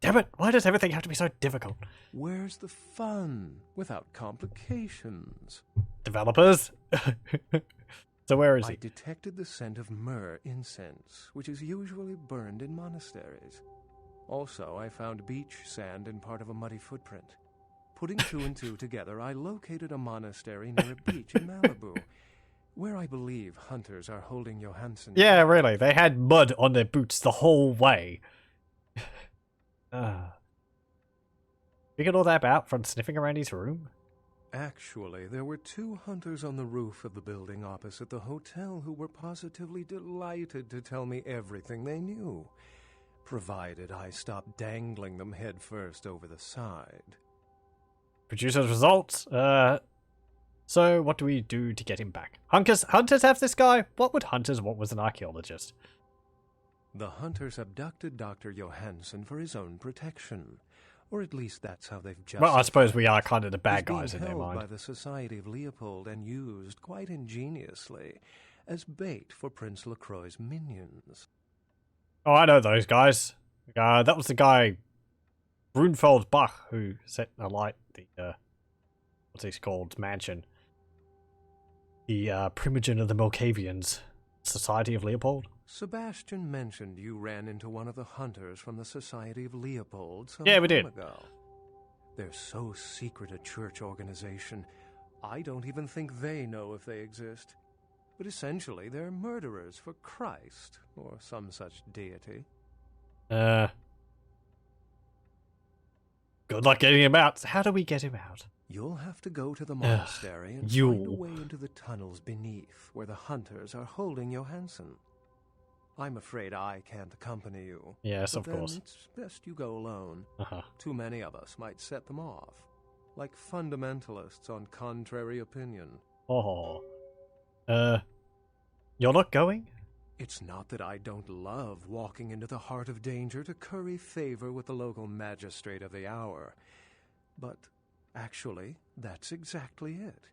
Damn it, why does everything have to be so difficult? Where's the fun without complications? Developers? So where is he? I detected the scent of myrrh incense, which is usually burned in monasteries. Also, I found beach sand in part of a muddy footprint. Putting two and two together, I located a monastery near a beach in Malibu, where I believe hunters are holding Johansson. Yeah, really. They had mud on their boots the whole way. Figured all that about from sniffing around his room? Actually, there were two hunters on the roof of the building opposite the hotel who were positively delighted to tell me everything they knew, provided I stopped dangling them head first over the side. Producer's results. So what do we do to get him back? Hunters have this guy? What would hunters want with an archaeologist? The hunters abducted Dr. Johansson for his own protection. Or at least that's how they've justified. Well, I suppose we are kind of the bad He's guys in being their held mind. by the Society of Leopold and used, quite ingeniously, as bait for Prince Lacroix's minions. Oh, I know those guys. That was the guy, Brunfeld Bach, who set alight the, what's he called, mansion. The primogen of the Malkavians, Society of Leopold. Sebastian mentioned you ran into one of the hunters from the Society of Leopold some Yeah, we time did. ago. They're so secret a church organization, I don't even think they know if they exist. But essentially, they're murderers for Christ, or some such deity. Good luck getting him out. How do we get him out? You'll have to go to the monastery and find a way into the tunnels beneath, where the hunters are holding Johansson. I'm afraid I can't accompany you. Yes, but of then course. It's best you go alone. Uh-huh. Too many of us might set them off, like fundamentalists on contrary opinion. Oh. You're not going? It's not that I don't love walking into the heart of danger to curry favor with the local magistrate of the hour, but Actually, that's exactly it.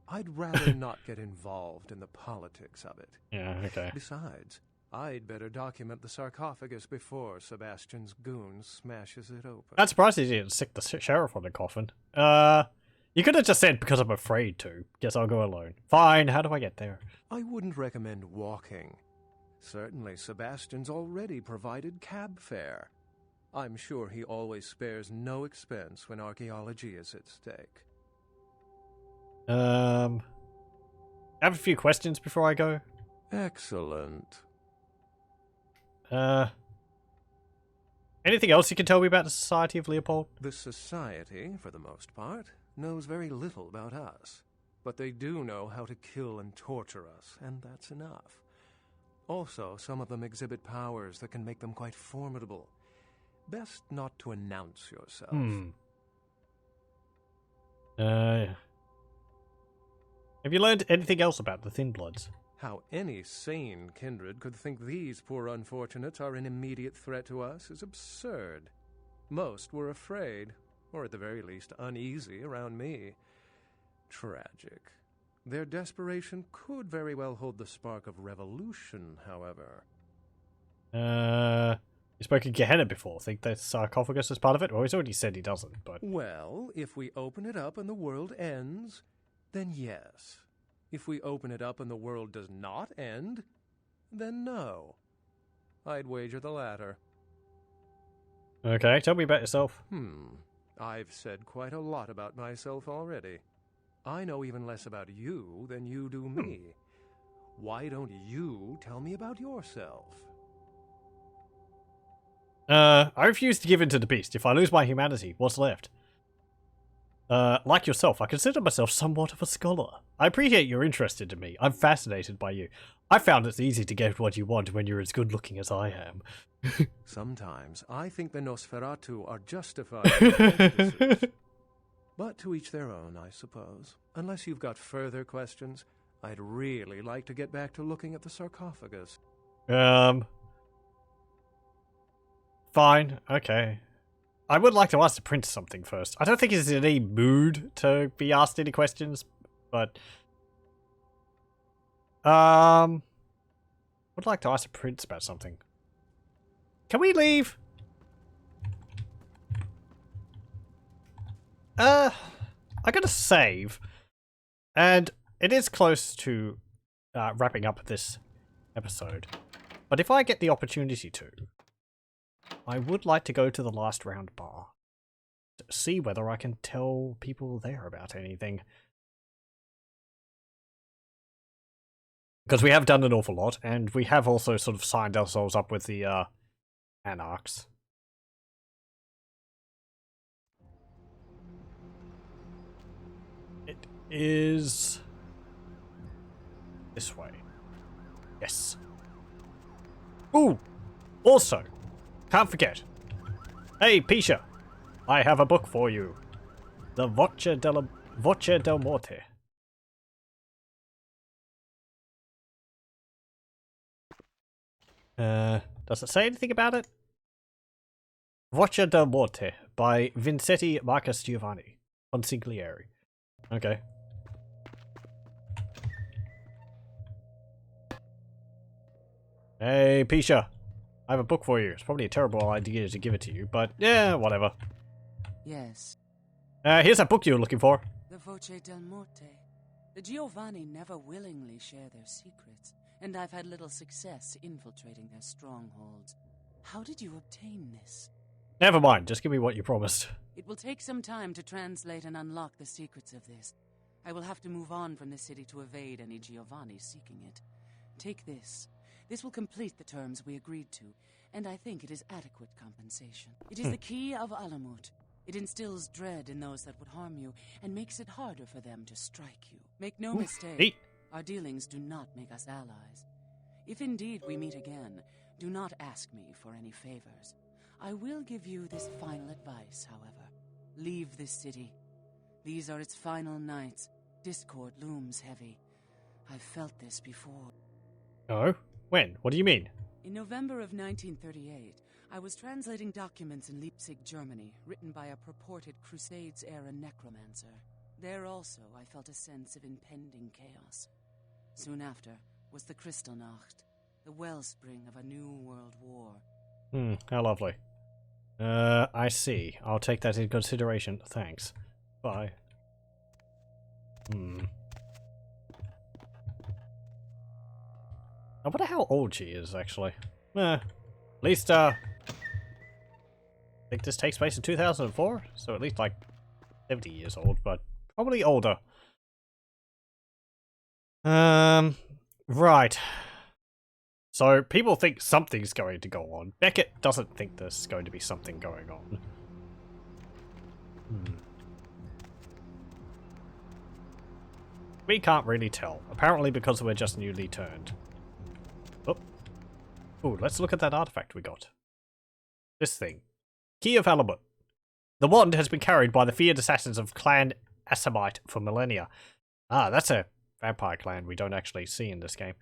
I'd rather not get involved in the politics of it. Yeah, okay. Besides, I'd better document the sarcophagus before Sebastian's goon smashes it open. I'm surprised he didn't stick the sheriff on the coffin. You could have just said, because I'm afraid to. Guess I'll go alone. Fine, how do I get there? I wouldn't recommend walking. Certainly, Sebastian's already provided cab fare. I'm sure he always spares no expense when archaeology is at stake. I have a few questions before I go. Excellent. Anything else you can tell me about the Society of Leopold? The Society, for the most part, knows very little about us. But they do know how to kill and torture us, and that's enough. Also, some of them exhibit powers that can make them quite formidable. Best not to announce yourself. Have you learned anything else about the Thin Bloods? How any sane kindred could think these poor unfortunates are an immediate threat to us is absurd. Most were afraid, or at the very least uneasy around me. Tragic. Their desperation could very well hold the spark of revolution, however. You spoke of Gehenna before. Think the sarcophagus is part of it? Well, he's already said he doesn't, but... Well, if we open it up and the world ends, then yes. If we open it up and the world does not end, then no. I'd wager the latter. Okay, tell me about yourself. I've said quite a lot about myself already. I know even less about you than you do me. Why don't you tell me about yourself? I refuse to give in to the beast. If I lose my humanity, what's left? Like yourself, I consider myself somewhat of a scholar. I appreciate you're interested in me. I'm fascinated by you. I found it's easy to get what you want when you're as good looking as I am. Sometimes I think the Nosferatu are justified in their prejudices. But to each their own, I suppose. Unless you've got further questions, I'd really like to get back to looking at the sarcophagus. Fine, okay. I would like to ask the prince something first. I don't think he's in any mood to be asked any questions, but... would like to ask the prince about something. Can we leave? I gotta save. And it is close to wrapping up this episode. But if I get the opportunity to, I would like to go to the last round bar to see whether I can tell people there about anything. Because we have done an awful lot, and we have also sort of signed ourselves up with the Anarchs. It is this way. Yes. Ooh! Also, can't forget. Hey, Pisha! I have a book for you. The Voce del Morte. Does it say anything about it? Voce del Morte by Vincetti Marcus Giovanni. Consigliere. Okay. Hey, Pisha. I have a book for you. It's probably a terrible idea to give it to you, but yeah, whatever. Yes. Here's that book you were looking for. The Voce del Morte. The Giovanni never willingly share their secrets, and I've had little success infiltrating their strongholds. How did you obtain this? Never mind, just give me what you promised. It will take some time to translate and unlock the secrets of this. I will have to move on from the city to evade any Giovanni seeking it. Take this. This will complete the terms we agreed to, and I think it is adequate compensation. It is the key of Alamut. It instills dread in those that would harm you, and makes it harder for them to strike you. Make no mistake, our dealings do not make us allies. If indeed we meet again, do not ask me for any favors. I will give you this final advice, however. Leave this city. These are its final nights. Discord looms heavy. I've felt this before. Oh? When? What do you mean? In November of 1938, I was translating documents in Leipzig, Germany, written by a purported Crusades-era necromancer. There also, I felt a sense of impending chaos. Soon after was the Kristallnacht, the wellspring of a new world war. How lovely. I see. I'll take that into consideration. Thanks. Bye. I wonder how old she is, actually. At least, I think this takes place in 2004, so at least, like, 70 years old, but probably older. Right. So, people think something's going to go on. Beckett doesn't think there's going to be something going on. We can't really tell. Apparently because we're just newly turned. Ooh, let's look at that artifact we got. This thing. Key of Halibut. The wand has been carried by the feared assassins of Clan Assamite for millennia. Ah, that's a vampire clan we don't actually see in this game.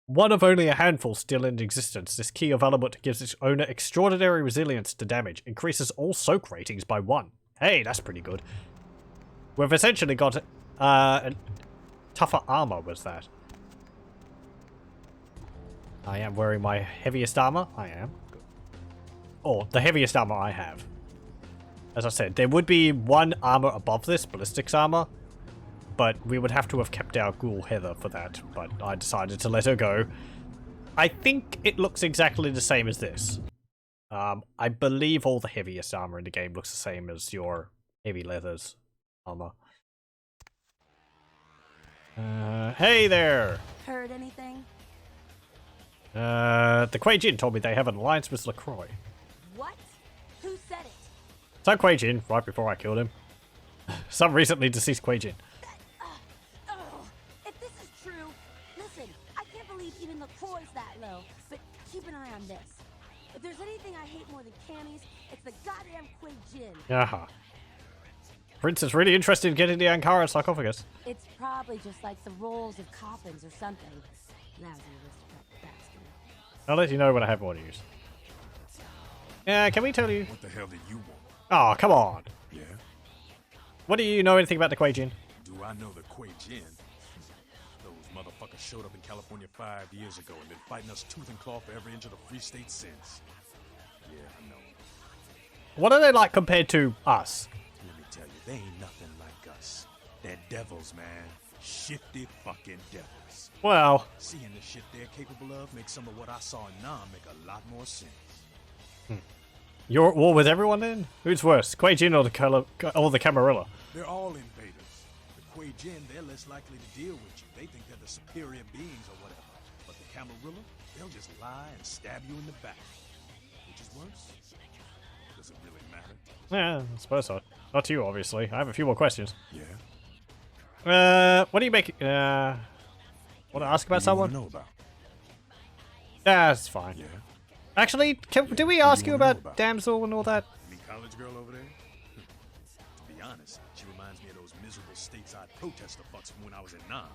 One of only a handful still in existence, this Key of Halibut gives its owner extraordinary resilience to damage, increases all soak ratings by 1. Hey, that's pretty good. We've essentially got tougher armor, was that? I am wearing my heaviest armor. I am. Or the heaviest armor I have. As I said, there would be one armor above this, ballistics armor. But we would have to have kept our ghoul Heather for that. But I decided to let her go. I think it looks exactly the same as this. I believe all the heaviest armor in the game looks the same as your heavy leathers armor. Hey there! Heard anything? The Kuei Jin told me they have an alliance with LaCroix. What? Who said it? So Kuei Jin, right before I killed him. Some recently deceased Kuei Jin. If this is true, listen, I can't believe even LaCroix's that low, but keep an eye on this. If there's anything I hate more than camis, it's the goddamn Kuei Jin. Aha. Prince is really interested in getting the Ankara sarcophagus. It's probably just like the rolls of coffins or something. Lousy aristocrat bastard. I'll let you know when I have more news. Yeah, can we tell you? What the hell did you want? Oh, come on. Yeah? What do you know anything about the Kuei Jin? Do I know the Kuei Jin? Those motherfuckers showed up in California 5 years ago and been fighting us tooth and claw for every inch of the Free State since. Yeah, I know. What are they like compared to us? Let me tell you, they ain't nothing like us. They're devils, man. Shifty fucking devils. Well... Seeing the shit they're capable of makes some of what I saw in Nam make a lot more sense. You're at war with everyone then? Who's worse, Kuei Jin or the Camarilla? They're all invaders. The Kuei Jin, they're less likely to deal with you. They think they're the superior beings or whatever. But the Camarilla, they'll just lie and stab you in the back. Which is worse? Does it really matter? Yeah, I suppose so. Not you, obviously. I have a few more questions. Yeah? What do you make... want to ask about someone? Know about? That's fine. Yeah? Actually, do we ask you about Damsel and all that? You mean college girl over there? To be honest, she reminds me of those miserable stateside protester fucks from when I was in Nam.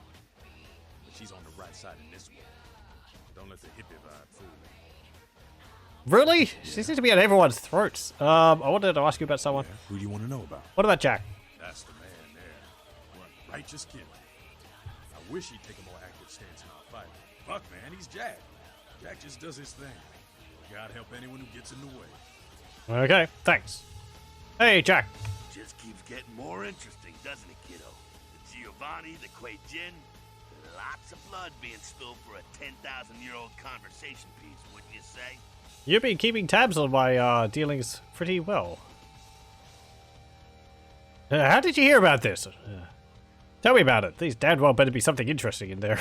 But she's on the right side in this one. Don't let the hippie vibe fool you. Really? Yeah. She seems to be at everyone's throats. I wanted to ask you about someone. Yeah. Who do you want to know about? What about Jack? That's the man there. What righteous kid. I wish he'd take a more active stance in our fight. Fuck, man, he's Jack. Jack just does his thing. God help anyone who gets in the way. Okay, thanks. Hey, Jack. Just keeps getting more interesting, doesn't it, kiddo? The Giovanni, the Kuei Jin, lots of blood being spilled for a 10,000-year-old conversation piece, wouldn't you say? You've been keeping tabs on my dealings pretty well. How did you hear about this? Tell me about it. These damn well better be something interesting in there.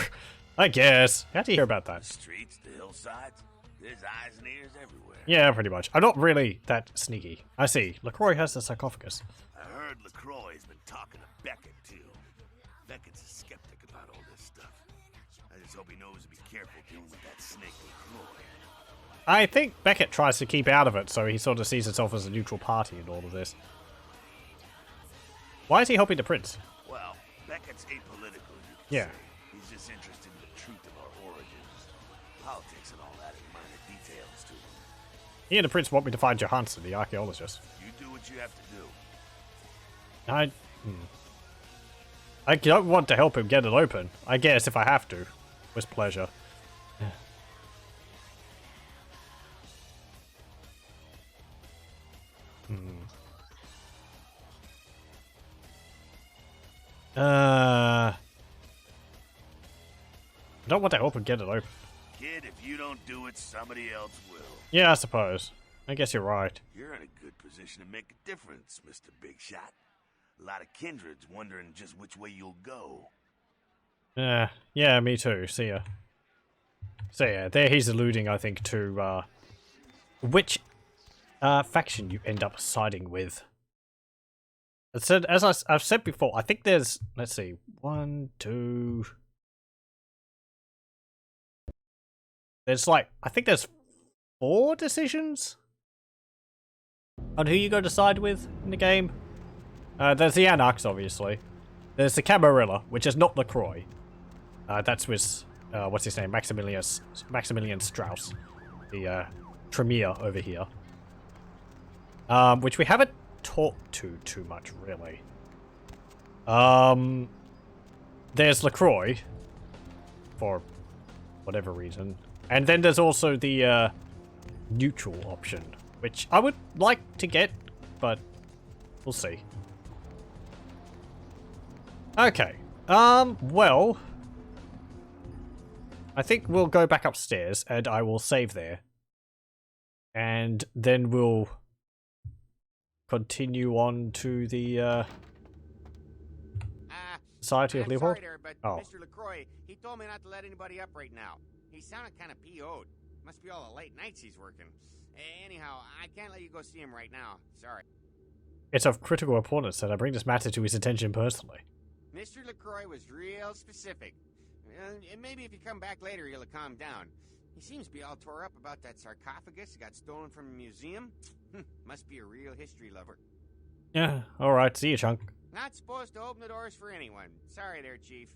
I guess. How did you hear about that? The streets, the hillsides, there's eyes and ears everywhere. Yeah, pretty much. I'm not really that sneaky. I see. LaCroix has the sarcophagus. I heard LaCroix's been talking to Beckett, too. Beckett's a skeptic about all this stuff. I just hope he knows to be careful dealing with that snake LaCroix. I think Beckett tries to keep out of it, so he sort of sees himself as a neutral party in all of this. Why is he helping the prince? Well, Beckett's apolitical, you can Yeah. say. He's just interested in the truth of our origins. Politics and all that are minor details to him. He and the prince want me to find Johansson, the archaeologist. You do what you have to do. I don't want to help him get it open. I guess if I have to. With pleasure. I don't want to help him get it open. Kid, if you don't do it, somebody else will. Yeah, I suppose. I guess you're right. You're in a good position to make a difference, Mr. Big Shot. A lot of kindreds wondering just which way you'll go. Yeah, me too. See ya. So yeah, there he's alluding, I think, to which faction you end up siding with. It said, as I've said before, I think there's, let's see, 1, 2. There's like, I think there's 4 decisions on who you go to side with in the game. There's the Anarchs, obviously. There's the Camarilla, which is not LaCroix. That's with, what's his name? Maximilian Strauss. The Tremere over here. Which we haven't talked to too much, really. There's LaCroix. For whatever reason. And then there's also the neutral option. Which I would like to get, but we'll see. Okay. Well, I think we'll go back upstairs and I will save there. And then we'll continue on to the Society of Leopold. Sorry there, but Oh. Mr. LaCroix, he told me not to let anybody up right now. He sounded kind of PO'd. Must be all the late nights he's working. Anyhow, I can't let you go see him right now. Sorry. It's of critical importance that I bring this matter to his attention personally. Mr. LaCroix was real specific. And maybe if you come back later, he'll calm down. He seems to be all tore up about that sarcophagus that got stolen from a museum. Must be a real history lover. Yeah, alright, see you, Chunk. Not supposed to open the doors for anyone. Sorry there, Chief.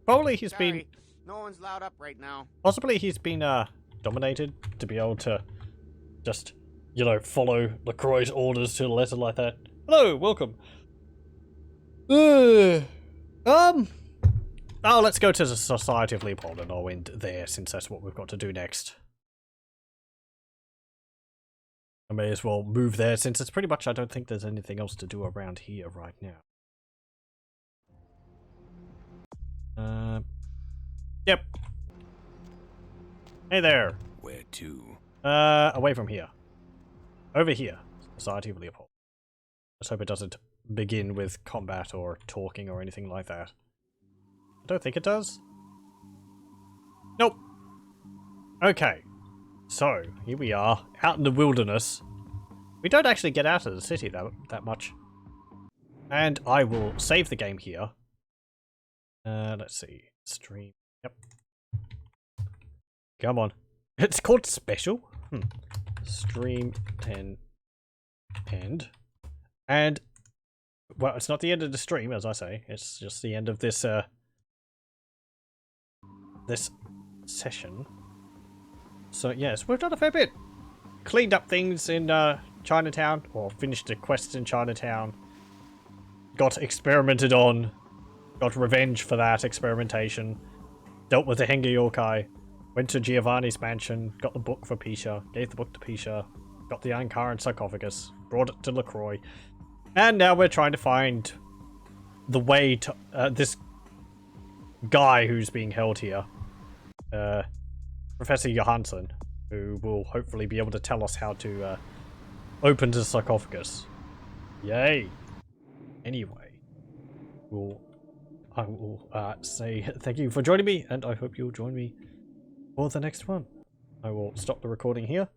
Probably he's Sorry, been... no one's loud up right now. Possibly he's been, dominated to be able to just, you know, follow LaCroix's orders to the letter like that. Hello, welcome. Oh, let's go to the Society of Leopold and I'll end there since that's what we've got to do next. I may as well move there since it's pretty much, I don't think there's anything else to do around here right now. Yep. Hey there. Where to? Away from here. Over here. Society of Leopold. Let's hope it doesn't begin with combat or talking or anything like that. I don't think it does. Nope. Okay. So, here we are, out in the wilderness. We don't actually get out of the city that much. And I will save the game here. Let's see. Stream. Yep. Come on. It's called special? Stream 10 end. And, well, it's not the end of the stream, as I say. It's just the end of this, this session. So, yes, we've done a fair bit. Cleaned up things in, Chinatown, or finished the quests in Chinatown. Got experimented on. Got revenge for that experimentation. Dealt with the Henga Yokai. Went to Giovanni's mansion. Got the book for Pisha. Gave the book to Pisha. Got the Ankaran sarcophagus. Brought it to LaCroix. And now we're trying to find the way to this guy who's being held here. Professor Johansson, who will hopefully be able to tell us how to open the sarcophagus. Yay! Anyway, I will say thank you for joining me, and I hope you'll join me for the next one. I will stop the recording here.